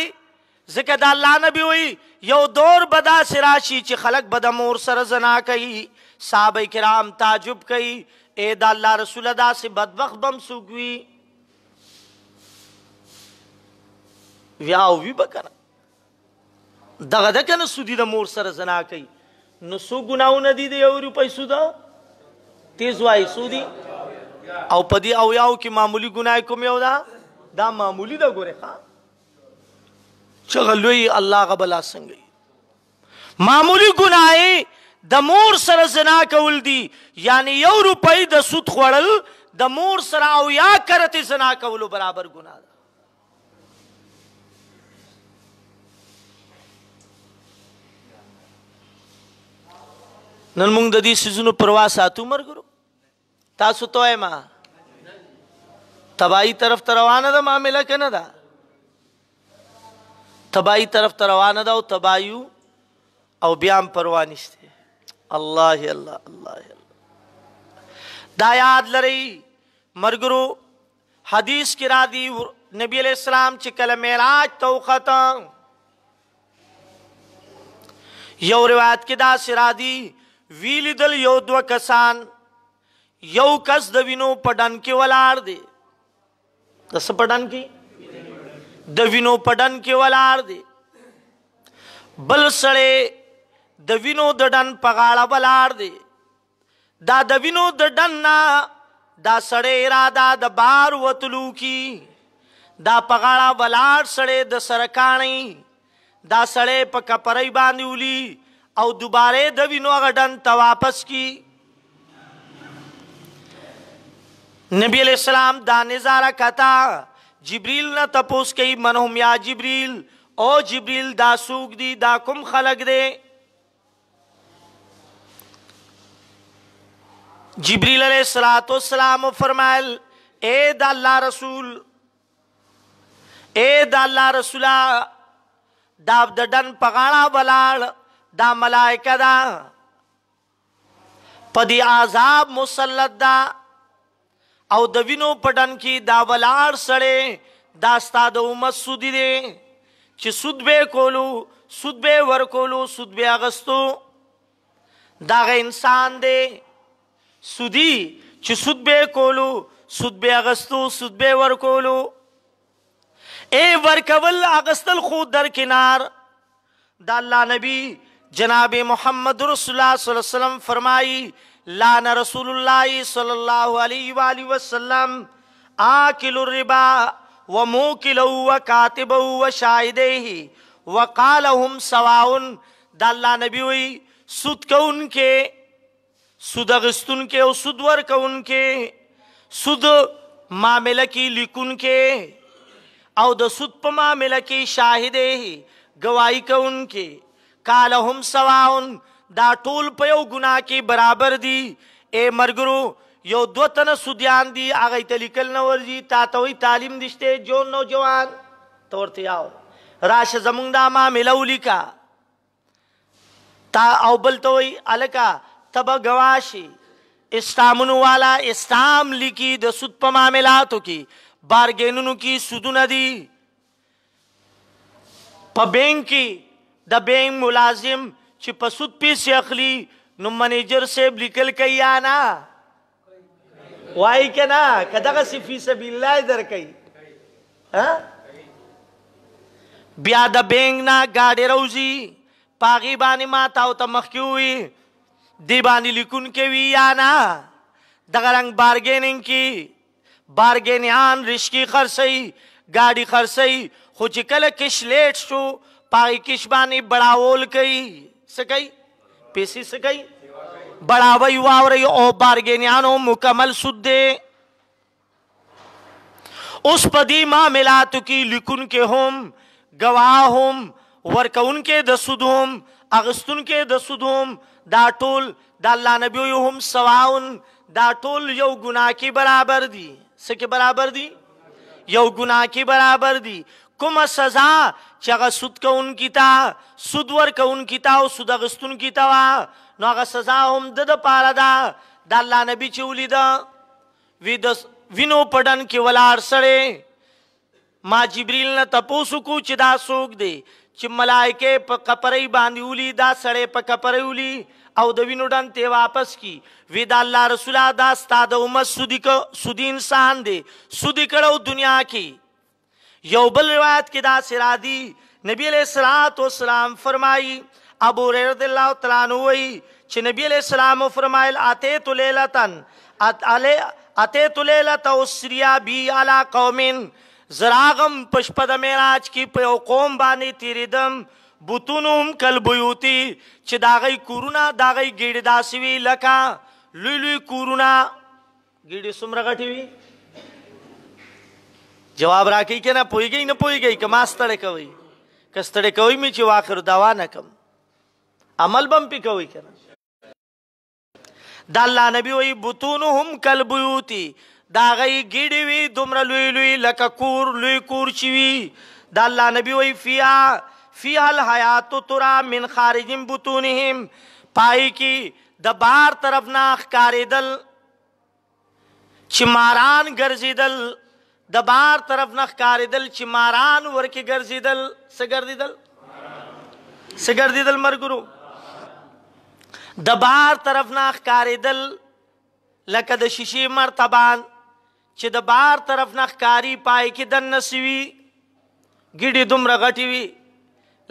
ज़िक्र दा अल्लाह नबी हुई यो दौर बदा सिराशी च खलक बदमोर सर जना कही साहबे किराम ताजुब कही ए दा अल्लाह रसूल दा से बदबख्त बम सुगवी व्याव भी बकना दगा दकन सुदी दा मोर सर जना कही न सु गुनाव नदी दे और पैसू दा तेजवाई सुदी औ पदी औ याव की मामूली गुनाह को में दा मामूली दा गोरे खा चगलोई अल्लाह का बला संगी मामूली गुनाहे द मोर सर जना कौल दी यानी यौ रुपई द सुत खोड़ल द मोर सराव या करते जना कौलो बराबर गुनाह नन मुंग ददी सिजुनु प्रवास आतू मर गुरु तासु तो है मां तबाई तरफ तरवाना दा मामला के न दा तबाई तरफ तरवाना दा तबायु और ब्याम परवानिश्ते अल्लाह अल्लाह अल्लाह दायाद लरई मरगुरु हदीस की रादी नबी अलैहिस्सलाम चिकल मेराज तौखता यौ रिवायत की दा सिरादी वीलिदल यौ द्व कसान यौ कस दविनो पडन के वलार दे दस पडन की दविनो पडन के वलार दे बल सड़े दविनो दडन पगाड़ा वलार दे दा दविनो दडन ना दा सड़े इरादा द बार वतलू की दा पगाड़ा वलार सड़े द सरकाणी दा सड़े प कपरई बांधी उली और दोबारे दविनो गडन तवापस की नबी अलैहिस्सलाम दा निजारा कथा जिब्रील न तपोस कई मनहुम या जिब्रील ओ जिब्रील दा सूग दी दा कुम खलक दे जिब्रील अलैहिस्सलातु वस्सलाम फरमायल ए दा अल्लाह रसूल ए दा अल्लाह रसूला दा दडन पगाड़ा बलाड़ दा मलाइका दा पदी आजाब मुसल्लत दा औ दविनो पडन की दावलार सड़े दास्ता दो उम्मत सुदी दे ची सुदबे कोलू सुदबे वर कोलू सुदबे अगस्तु दागे इंसान दे सुदी ची सुदबे कोलू सुदबे अगस्तु सुदबे वर कोलू ए वर कवल अगस्तल खुद दर किनार दा अल्लाह नबी जनाब मोहम्मद रसूलुल्लाह सल्लल्लाहु अलैहि वसल्लम फरमाई लान रसूलुल्लाह सल्लल्लाहु अलैहि वसल्लम आकिलुर रिबा व मुकिलु व कातिबु व शाहिदेहि व क़ालहुम सवाउन दा अल्लाह नबी हुई सुद को उनके सुदगस्तुन के और सुदवर को उनके सुद मामला की लिकुन के और द सुद प मामला की शाहिदेहि गवाही को उनके क़ालहुम सवाउन दा टोल पयो गुनाह की बराबर दी ए मरगुरु यो दो तन सुदियान दी आगे तलिकल नवर जी तातोई तालीम दिश्ते जो नौजवान तोरते आओ राश जमुंदा मा मिलौली का ता औबल तोई अलका तब गवाशी इस्तामुनु वाला इस्ताम लिखी द सुद पमा मिलातो की बारगेनुनु की सुदु नदी प बैंक की द बैंक मुलाजिम ची पसुद पी से अखली नु मैनेजर से निकल कई आना वाई के ना कदा का सिफी सबील्लाह इधर कई हाँ ब्याद बेंग ना गाड़े रोजी पागी बानी माता उता मख्यू हुई दीवानी लिकुन के भी आना दगरंग बार्गेनिंग की बार्गेनियान रिश्की खरसई गाड़ी खरसई खुचिकल किश लेट शो पागी किश बानी बड़ा ओल कई सकई पेशी सकई बड़ा वही वावर ओ बार्गेनियानो मुकम्मल सुदे उस पदी मां मिला तुकी लिकुन के होम गवाह होम वर्क उनके दसुदोम अगस्तुन के दसुदोम दाटोल दाल्ला नबी होम सवाउन दाटोल यो गुनाह की बराबर दी सके बराबर दी यो गुनाह की बराबर दी कुम सजा चगा सुद का उनकी ता सुदवर का उनकी ता और सुदगस्तुन की तवा नौगा सजा हम दद पारा दा दाल्ला नबी चूली दा وینو پډن کې ولار سړی. ما جبریل نه تپوسو کو چې دا څوک دی چې ملائکه په کپرې باندې ولي دا سړی په کپرې ولي او د وینو ډن ته واپس کی. وی دا الله رسوله دا ستا د امت سودی انسان دی، سودی کړو دنیا کې. یو بل روایت کې دا سرادی نبی علیہ الصلوۃ والسلام فرمائی، ابو ہریرہ رضی اللہ تعالیٰ عنہ وی چې نبی علیہ السلام فرمایل اتیت لیلۃ اسریا بی علی قوم، زراغم پشپد معراج کی په یو قوم باندې تیریدم، بطونهم کالبیوتی چې داغی کورونه داغی ګیډې داسې وي لکه لوی لوی کورونه. ګیډې څومره غټې وي؟ جواب راکوي که نه پوهېږئ نه پوهېږئ که ما ستړی کوئ؟ که ستړی کوئ مې چې واخر دوا نه کم عمل به م پې کوئ که نه. دا الله نبي وایي بطونهم کالبیوتی دا هغه ګیډې وي دومره لوی لوی لکه کور لوی کور چې وي. دا الله نبي وایي فیها الحیات ترا من خارج بطونهم، پای کی د بار طرف نه ښکارېدل چې ماران ګرځېدل، د بار طرف نه ښکارېدل چې ماران ورکې ګرځېدل. څه ګرځېدل؟ څه ګرځېدل ملګرو؟ د بار طرف نه ښکارېدل لکه د شیشې مرتبان چې د بار طرف نه ښکاري پای کې دننه سوي ګیډې دومره غټې وي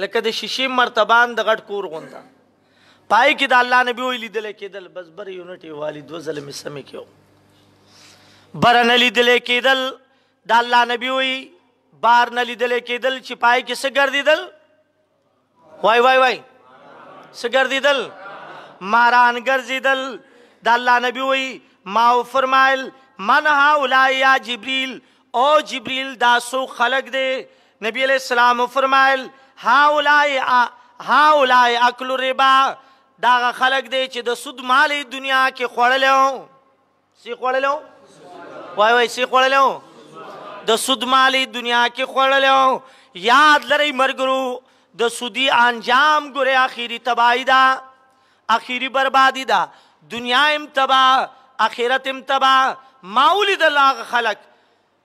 لکه د شیشې مرتبان د غټ کور غونده. پای کې د الله نبي وایي لیدلی کېدل، بس بر یونټ یې والي 2 ځله مې سمې کړو. بره نه لیدلی کېدل، د الله نبي وایي بار نه لیدلی کېدل چې پای کې څه ګرځېدل؟ وای وای وای څه ګرځېدل؟ ماران ګرځېدل. د الله نبي وایي ما فرمایل من هؤلاء یا جبریل، او جبریل دا څو خلق دی؟ نبی علیہ السلام فرمایل هؤلاء اکل الربا، دا خلق دی چې د سود مال دنیا کې خوړلی. سی خوړلی؟ وای وای سی خوړلی؟ د سود مال دنیا کې خوړلی. یاد لرئ مرګرو د سودی انجام ګورئ اخیری تباہی ده، اخیری بربادی ده، دنیا ام تباہ آخرت ام تباہ. ما ولیدل هغه خلق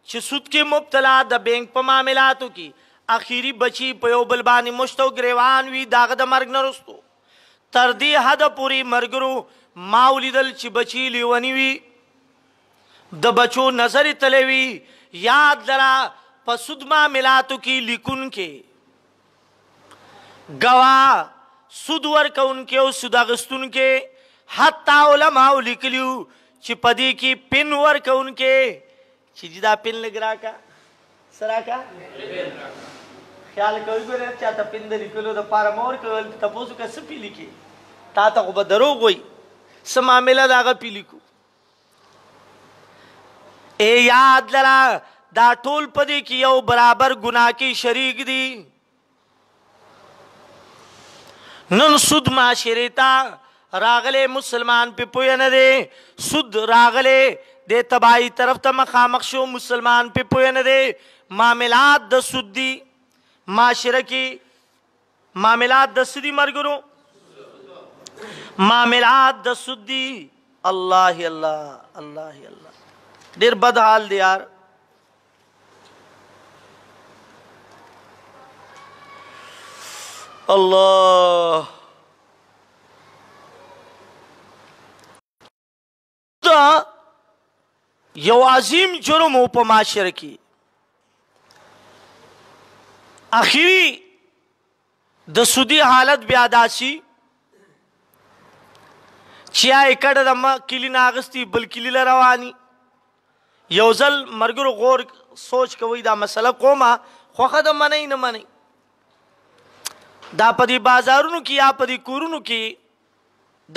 چې سود کې مبتلا د بینک په معاملاتو کې اخیری بچی په یو بل باندې مشتو گریوان وي داغه د مرګ نه وروستو تر دې حده پورې مرګرو ما ولیدل چې بچی لیونی وي د بچو نظر تللی وي. یاد لره په سود معاملاتو کې لیکونکي گواه سود ورکونکي او سود اخیستونکي حتی علماو لیکلیو چې په دې کې پن ورکونکي چې دا پن لږ راکه څه راکه خیال کوئ ګورې چاته پن د لیکلو دپاره مه ورکول تپوس وکړه څه پې لیکي تا ته خو به دروغ وایي څه معامله د هغه پې لیکو. ای یاد لره دا ټول په دې کې یو برابر ګناه کې شریک دي. نن سود معاشرې ته راغلی مسلمان پې پوه نه دی، سود راغلی د تباہی طرف ته مخامخ شو مسلمان پې پوه نه دی. معاملات د سود دي، معاشره کې معاملات د څه دي ملګرو؟ معاملات د سود دي. الله الله الله الله ډېر بد حال دی یار. الله دا یو عظیم جرم و په معاشره کې. اخیری د سودی حالت بیا داسي چې کډه د کلی نه اغستی بل کلی له رواني. یو ځل مرګرو غور سوچ کوئ دا مسله کومه خوښه د منئ نه منئ. دا په دې بازارونو کې یا په دې کورونو کې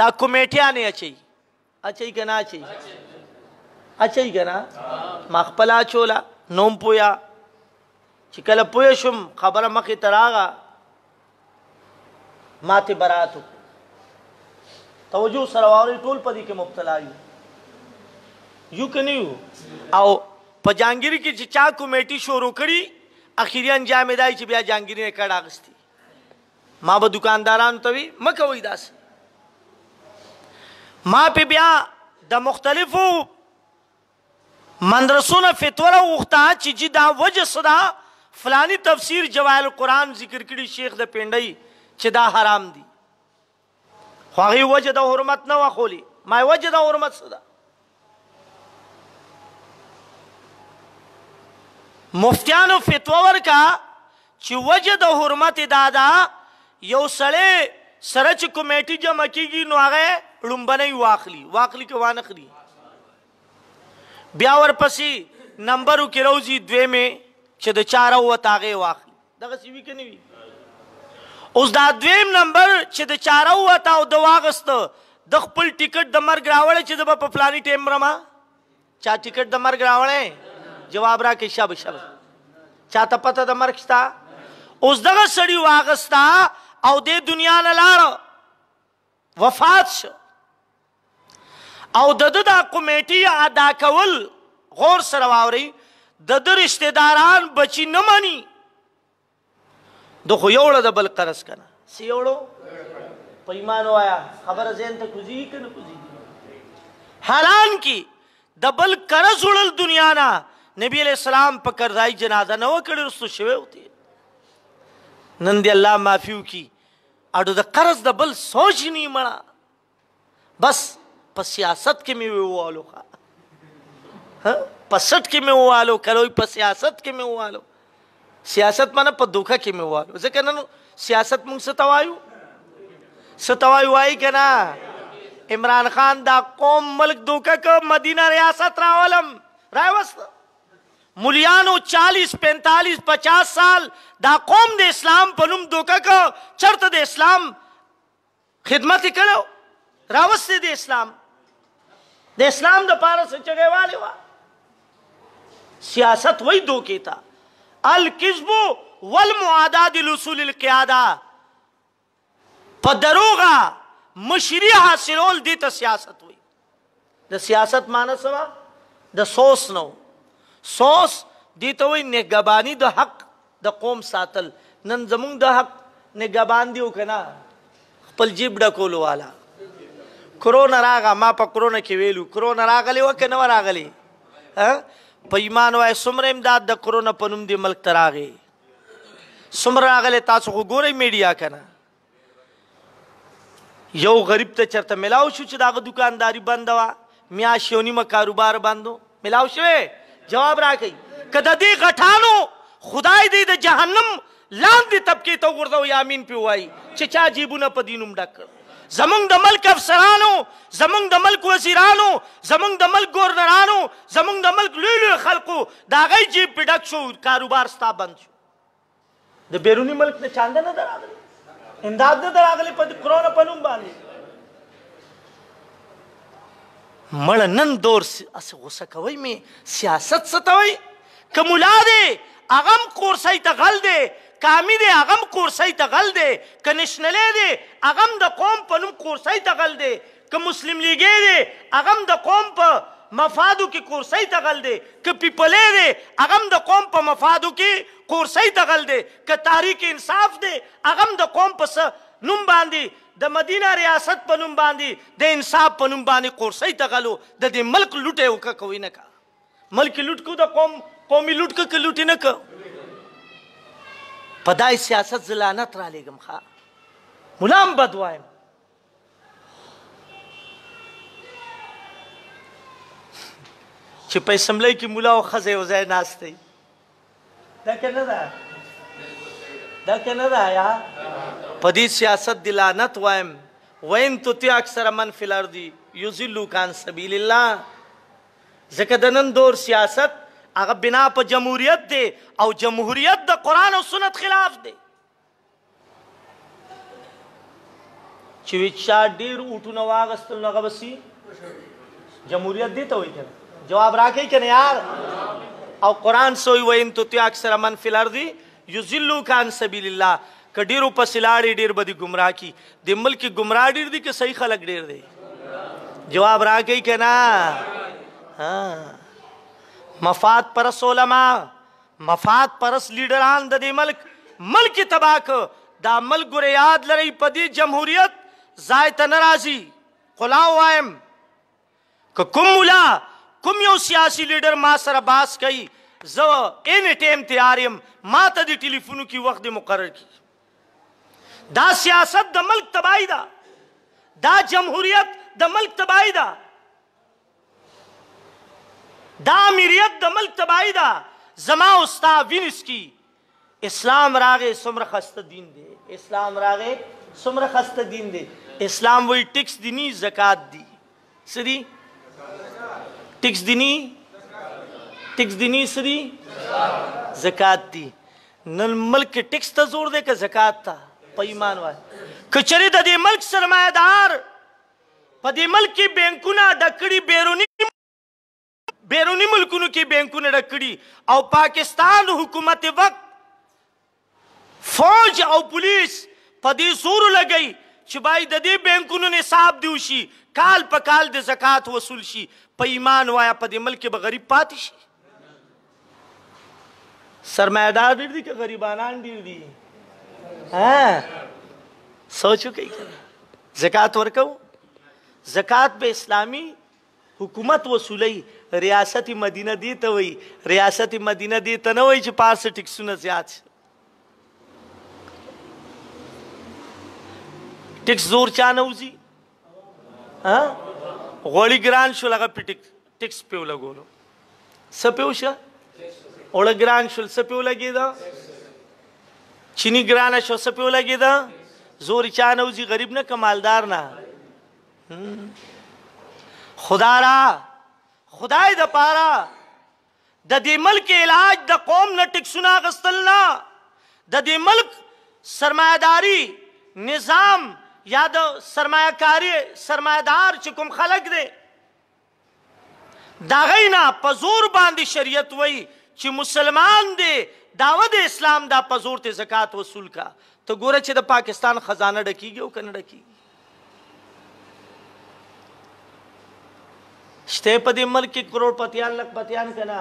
دا کمیټیانې اچوي که نه اچوي که نه؟ ما خپله اچوله نوم پویا چې کله پوه شم خبره مخې ته راغه ما ته برات وکړو. توجه سره واورئ ټول په دې کې مبتلا یو که نه یو. او په جهانګیري کې چې چا کمیټي شروع کړي اخري انجام یې دا چې بیا جهانګیري نه کډه اخیستي. ما به دکاندارانو ته وي مه کوئ داسې. ما پې بیا د مختلفو مدرسونه فتوره وخته چې جی دا وجه صدا فلانی تفسیر جواهر القرآن ذکر کړي شیخ د پنډۍ چې دا حرام دي، خو هغه وجه د حرمت نه واخولي. ما وجه د حرمت صدا مفتیانو فتوا ورکا چې وجه د حرمت دادا یو سړی سره چې کمیټي جمع کیږي نو هغه لومبنۍ واخلي که وانخلي، بیا ورپسې نمبرو کې روزي دویمې چې د چا راووت هغې واخلي. دغسې وي که نه وي؟ اوس دا دویم نمبر چې د چا راووت او د واغسته د خپل ټیکټ د مرګ راوړی چې د به په فلاني ټایم مرمه. چا ټیکټ د مرګ راوړی؟ جواب راکړئ. شابه چا ته پته د مرګ شته؟ اوس دغه سړي واغسته او دې دنیا نه لاړه، وفات شو، او د ده دا کمیټي ادا کول غور سره واورئ، د ده رشته داران بچي نه مني، د خو یوړه د بل قرض کنه څه یوړو په ایمان ووایه خبره ذهن ته کوزېږي که نه کوزېږي؟ حالانکې د بل قرض وړل دنیا نه نبی علیہ السلام په قرضایي جنازه نه وه کړې، رستو شوی وتی. نن دې الله معافي وکړي، اډو د قرض د بل سوچ نه مړه، بس په سیاست کې مې ووالو، په سټ کې مې ووالو، کلوی په سیاست کې مې ووالو. سیاست مانه په دوکه کې مې ووالو، ځکه نن سیاست مونږ څه ته وایو؟ څه ته وایو؟ وایي که نه عمران خان دا قوم ملک دوکه که مدینه ریاست راولم راوسته، مولیانو 40 45 50 سال دا قوم د اسلام په نوم دوکه که، چرته د اسلام خدمت یې کړی راوستې د اسلام د پاره څه چغې والې وه. سیاست وही دوکې ته الکذب والمعادات لوصول القیاده، په دروغه مشري حاصلول دې ته سیاست وایي. د سیاست معنی څه وه؟ د سوس نه، سوس دې ته وایي نگهباني د حق د قوم ساتل. نن زمونږ د حق نگهبان دی که نه؟ خپل جیب ډکولو والا. کرونا راغه، ما په کرونا کې ویلو کرونا راغلی وه که نه وه راغلی؟ په ایمان وایه څومره امداد د کرونا په نوم دې ملک ته راغی، څومره راغلی؟ تاسو خو ګورئ میډیا که نه؟ یو غریب ته چېرته ملاو شو چې د هغه دکانداري بنده وه، میاشت یو نیمه کاروبار بندو ملاو شوی؟ جواب راکئ. که د دې غټانو خدای دې د جهنم لاندې طبقې ته وغورځوي، امین پې ووایي چې چا جیبونه په دې نوم ډک کړ. زمونږ د ملک افسرانو، زمونږ د ملک وزیرانو، زمونږ د ملک ګورنرانو، زمونږ د ملک لوی خلقو د هغوی جیب پې ډک شو، کاروبار ستا بند شو. د بیروني ملک نه چانده نه ده راغلی، امداد نه ده راغلی په کرونا په نوم باندې. مړه نن دور غوسه کوئ مې سیاست څه ته وایي؟ که ملا دی هغه هم کورسۍ ته غل دی، کامی دی هغه هم کورسۍ ته غل دی، که نشنلی دی هغه هم د قوم په نوم کورسۍ ته غل دی، که مسلم لیګی دی هغه هم د قوم په مفادو کې کورسۍ ته غل دی، که پیپلی دی هغه هم د قوم په مفادو کې کورسۍ ته غل دی، که تحریک انصاف دی هغه هم د قوم په څه نوم باندې د مدینه ریاست په نوم باندې د انصاف په نوم باندې کورسۍ ته غلو. د دې ملک لوټ یې وکړه کوي نه کا ملک لوټ کو د قومي لوټ که لوټ نه که په دای سیاست زه لعنت رالیږم. ښه ملا هم بد وایم، چې په اسمبلی کې ملا او ښځه یو ځای ناست دی. دا که نه ده؟ دا که نه ده؟ یا په دې سیاست د لعنت وایم. وین تطیع اکثر من فی الارض یضلوک عن سبیل الله. ځکه د نن دور سیاست هغه بنا په جمهوریت دی او جمهوریت د قرآن او سنت خلاف دی. چې وي چا ډېر اوټونه واغستل نو هغه به سي جمهوریت دی ته وایي که نه؟ جواب راکئ که نه یار؟ او قرآن څه وایي؟ وین تطیع اکثر من فی الارض یضلوک عن سبیل الله. که ډېرو پسې لاړې ډېر به دې ګمراه کي. د ملک کې ګمراه ډېر دي که صحیح خلک ډېر دی؟ جواب راکئ که نه؟ مفاد پرس علما، مفاد پرس لیډران د دې ملک تباه که. دا ملک ګوره یاد لرئ په دې جمهوریت ځای ته نه راځي. خو لا ووایم که کوم ملا کوم یو سیاسي لیډر ما سره باس کوي زه اینی ټایم تیار یم ما ته د ټلیفونو کې وخت مقرر کړي. دا سیاست د ملک تباہی ده، دا جمهوریت د ملک تباہی ده، دا امیریت د ملک تباہی ده. زما او ستا وینس کی اسلام راغې څومره خسته دین دی، اسلام راغې څومره خسته دین دی. اسلام وی ټیکس دینی زکات دی. څه دی؟ ټیکس دینی، ټیکس دینی څه دی؟ زکات دی. نن ملک ټیکس ته زور دی که زکات ته؟ په ایمان وای که چېرې د دې ملک سرمایهدار په دې ملک کې بینکونه ډک کړي، بیرونی ملکونو کې بینکونه ډک کړي او پاکستان حکومت وقت فوج او پولیس په دې زور لګي چې باید د دې بینکونو نصاب دی وشي، کال په کال د زکات وصول شي. په ایمان وایا په دې ملک کې به غریب پاتې شي؟ سرمایهدار ډېر دي که غریبانان ډېر دي؟ سوچ وکړئ. زکات ورکوو، زکات به اسلامي حکومت وصولي. ریاست مدینه دی ته وایي، ریاست مدینه دی ته نه وایي چې پارس ټکسونه زیات شي. ټکس زور چا نه وځي؟ غوړي ګران شول هغه پې ټکس پې ولګولو. څه پې وشه؟ اوړه ګران شول څه پې ولګېده؟ چینی ګرانه شو څه پې ولګېده؟ زور چا نه وځي، غریب نه که مالدار نه. خدا را خدای د پاره د دې ملک علاج د قوم نه ټکسونه اخیستل نه، د دې ملک سرمایهداري نظام یا د سرمایهکاري سرمایهدار چې کوم خلک دی د هغوی نه په زور باندې شریعت وایي چې مسلمان دی دعوه د اسلام دا په زور ته زکات وصول کا. ته ګوره چې د پاکستان خزانه ډکیږي او که نه ډکیږي؟ شته په دې ملک کې کروڑپتیان لکپتیان که نه؟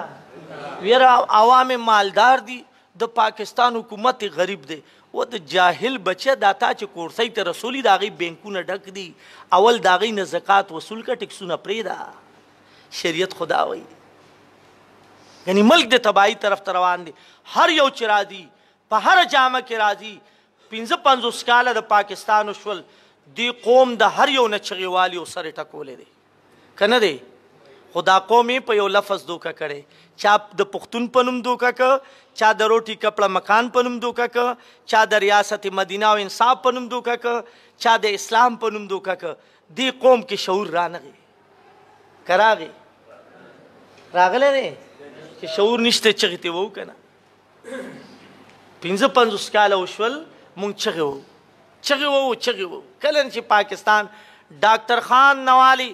ویره عوام مالدار دي، د پاکستان حکومت غریب دی. و د جاهل بچه دا تا چې کورسۍ ته رسولي د هغې بینکونه ډک دي، اول د هغې نه زکات وصول که ټکسونه پرېږده. شریعت خدا وایي یعنی ملک د تباہی طرف ته روان دی. هر یو چې راځي په هره جامه کې راځي. 55 کاله د پاکستان وشول، دې قوم د هر یو نه چغې والي او سر یې ټکولی دی که نه دی؟ خو دا قوم یې په یو لفظ دوکه کړی. چا د پښتون په نوم دوکه که، چا د روټي کپړه مکان په نوم دوکه که، چا د ریاست مدینه او انصاف په نوم دوکه که، چا د اسلام په نوم دوکه که. دې قوم کې شعور رانغی که راغی؟ راغلی دی چې شعور نشته چغې ته وو که نه؟ 55 کاله وشول مونږ چغې وو چغې وو چغې وو. کله چې پاکستان ډاکټر خان نوالی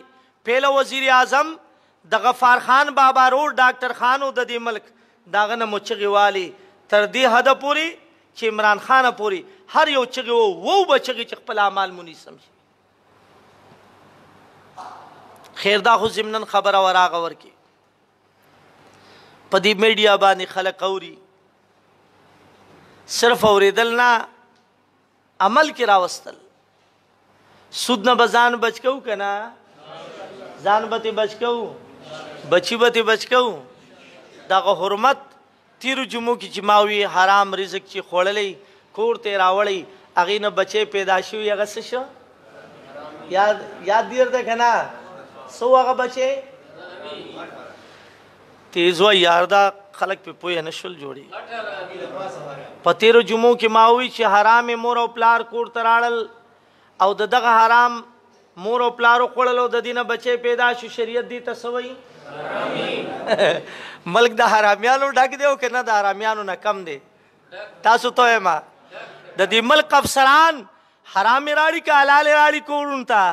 پهله وزیر اعظم د غفار خان بابا روډ ډاکټر خان و د دې ملک د هغه نه مو چغې والي تر دې حده پورې چې عمران خانه پورې هر یو چغې وو به چغې چې خپل اعمال منیسم شي. خیر دا خو ضمناً خبره وراغه ورکې په دې میډیا باندې خلک اوري، صرف اورېدل نه عمل کې راوستل. سود نه به ځان بچ کوو که نه؟ ځان به ترې بچ کوو، بچي به ترې بچ کوو. دغه حرمت تیرو جمعو کې چې ما وي حرام رزق چې خوړلی کور ته یې راوړی هغې نه بچی پیدا شوي هغه څه شه؟ یاد دې درته که نه؟ څه و هغه بچی؟ تیز و یار دا خلک پې پویه نه شول جوړي. په تیرو جمعو کې ما وي چې حرام مور او پلار کور ته راړل او د دغه حرام مور او پلارو خوړل او د دې نه بچی پیدا شو. شریعت دې ته څه وایي؟ ملک د حرامیانو ډک دی او که نه د حرامیانو نه کم دی؟ تاسو ته وایم د دې ملک افسران حرامې راړي که حلالې راړي کورونو ته؟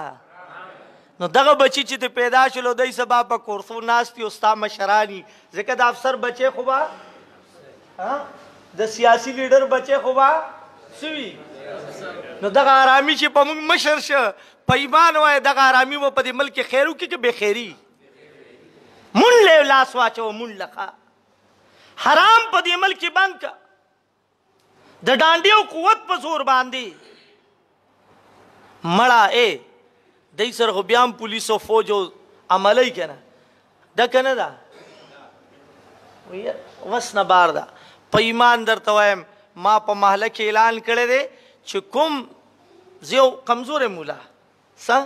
نو دغه بچی چې ته پیدا شلو دی سبا په کورسو ناست دي او ستا مشران دي. ځکه د افسر بچی خو به د سیاسي لیډر بچی خو به څه وي؟ نو دغه حرامي چې په موږ مشر شه په ایمان وایه دغه حرامي به په دې ملک کې خیر وکړي که بېخیري؟ مونډ له لاس واچوه مونډ لخه حرام په دې ملک کې بند که. د ډانډې او قوت په زور باندې مړه دی سره خو بیا هم پولیس او فوج او عملی که نه دا کنه دا وس نه بار دا په ایمان درته وایم ما په محله کې اعلان کړی دی چې کوم زیو کمزور مولا څه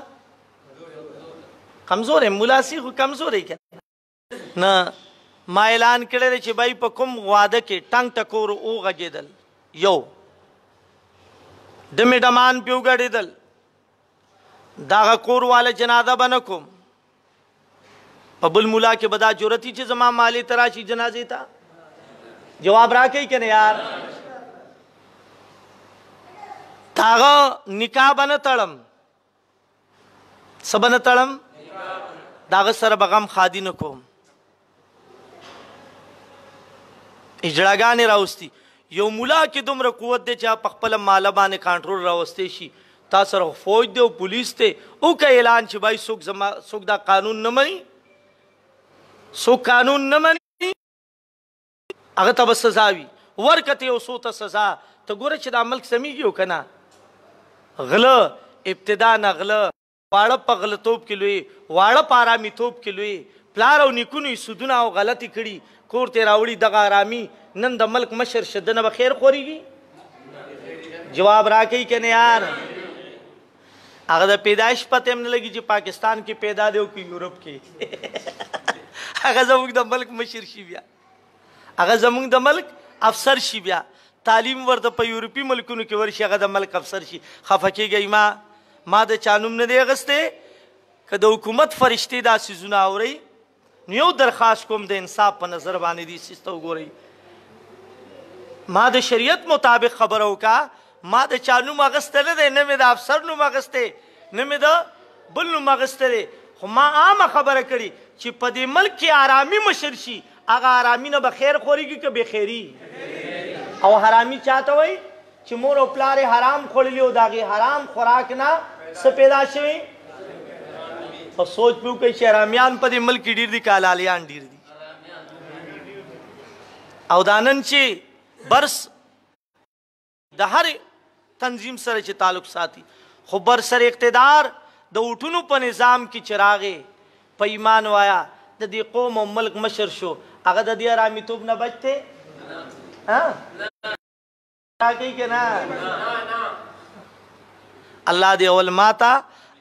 کمزور مولا سی خو کمزورې کنه نه ما اعلان کړی دی چې بای په کوم واده کې ټنګ ټکور او غږېدل یو ډمې ډمان پې وګډېدل دغه کور والا جنازه به نه کوم په بل مولا کې به دا جرأت چې زما مالې ته راشي جنازې ته جواب راکوي که نه یار داغه نکاح به نه تړم څه به نه تړم داغه سره به غم خادي نه کوم اجړاګانې راوستي یو مولا کې دومره قوت دی چې په خپله ماله باندې کنټرول راوستی شي تا سره فوج دی او پولیس دی وکړه اعلان چې بای څوک دا قانون نه مني څوک قانون نه مني هغه ته به سزا وي ورکته یو څو ته سزا ته ګوره چې دا ملک سمیږي او که نه غله ابتدا نه غله واړه په غلطوب کې لوی واړه په ارامېتوب کې لوی پلار او نیکونو یې سودونه او غلطې کړي کور ته راوړي دغه ارامي نن د ملک مشر شدنه به خیر خورېږي جواب راکوي که نه یار هغه د پیدایش پته هم نه لګي چې پاکستان کې پیدا دی او که یورپ کې هغه زموږ د ملک مشر شي بیا هغه زموږ د ملک افسر شي بیا تعلیم ورته په یورپي ملکونو کې ورشي هغه د ملک افسر شي خفه کېږئ ما د چا نوم نه دی اخیستی که د حکومت فرشتې دا څیزونه اورئ نو یو درخواست کوم د انصاف په نظر باندې دې څیز ته وګورئ ما د شریعت مطابق خبره وکړه ما د چا نوم اخیستی نه دی نه مې د افسر نوم اخیستی نه مې د بل نوم اخیستی دی خو ما عامه خبره کړې چې په دې ملک کې آرامي مشر شي هغه آرامي نه به خیر خورېږي که بېخیري او حرامي چاته وایي چې مور او پلار یې حرام خوړلي او د هغې حرام خوراک نه څه پیدا شوي په سوچ پې وکړئ چې حرامیان په دې ملک کې ډېر دي که حلالیان ډېر دي او دا نن چې برس د هر تنظیم سره چې تعلق ساتي خو بر سر اقتدار د اوټونو په نظام کې چې راغې په ایمان وایا د دې قوم او ملک مشر شو هغه د دې حرامیتوب نه بچ دی راکوي که نه الله دې اول ماته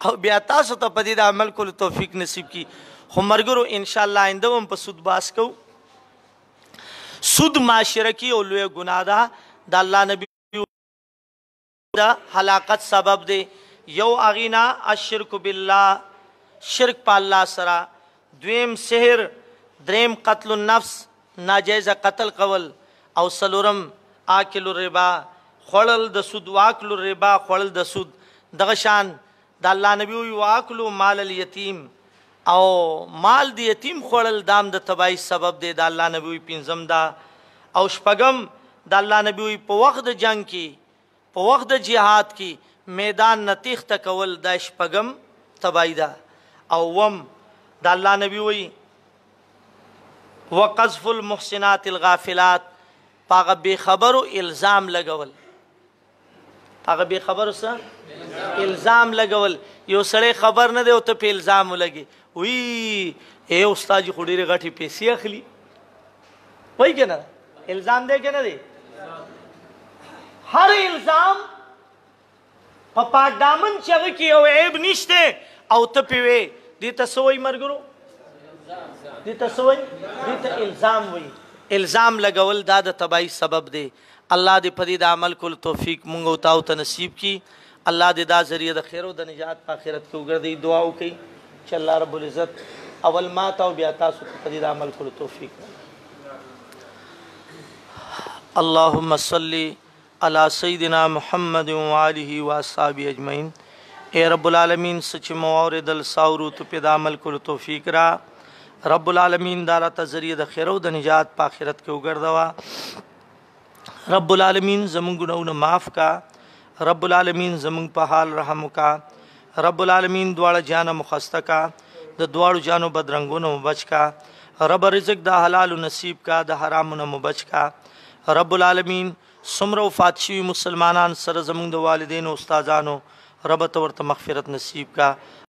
او بیا تاسو ته په دې د عمل کولو توفیق نصیب کړي خو ملګرو انشاءالله آینده هم په سود باس کوو سود معاشره کې او لویه ګناه ده د الله نبي د هلاکت سبب دی یو هغې نه الشرک بالله شرک په الله سره دویم سحر دریم قتل النفس ناجایزه قتل کول او څلورم آکل الربا خوړل د سود واکل الربا خوړل د سود دغه شان د الله نبي وی واکلو مال الیتیم او مال د یتیم خوړل دام د تباہی سبب دی د الله نبي وی پنځم دا او شپږم د الله نبي وی په وخت د جنگ کې په وخت د جهاد کې میدان نه تیښته کول دا شپږم تباہی ده او وم د الله نبي وی وقذف المحسنات الغافلات پاغه بے خبرو الزام لګول هغه بے خبرو څه الزام لګول یو سړی خبر نه دی او ته په الزام ولګي وی اے استاد خو ډېرې غټې پیسې اخلي وایي که نه الزام دی که نه دی هر الزام په پاک دامن چې هغه کې یو عیب نشته او ته پې وې دې ته څه وایي ملګرو دې ته څه وایي دې ته الزام وایي الزام لګول دا د تباہی سبب دی الله دې په دې د عمل کولو توفیق مونږ او تاسو ته نصیب کړي الله دې دا ذریعہ د خیر او د نجات په آخرت کې وګرځي دعا وکړئ چې الله رب العزت اول ما ته او بیا تاسو ته په دې د عمل کولو توفیق اللهم صل علی سیدنا محمد وآله واصحابہ اجمعین اے رب العالمین سچ موردل ساورو تو په د عمل کولو توفیق را رب العالمین دارا ته ذریعہ د خیر او د نجات په آخرت کې وګرځوا رب العالمین زمون ګناونه معاف کا رب العالمین زمون په حال رحم کا رب العالمین دواړه جان مخسته کا د دواړو جانو بدرنګونو بچ کا رب رزق د حلال نصیب کا د حرامونو مبچ کا رب العالمین سمره وفات شوي مسلمانان سره زمون د والدین او استادانو رب ته ورته مغفرت نصیب کا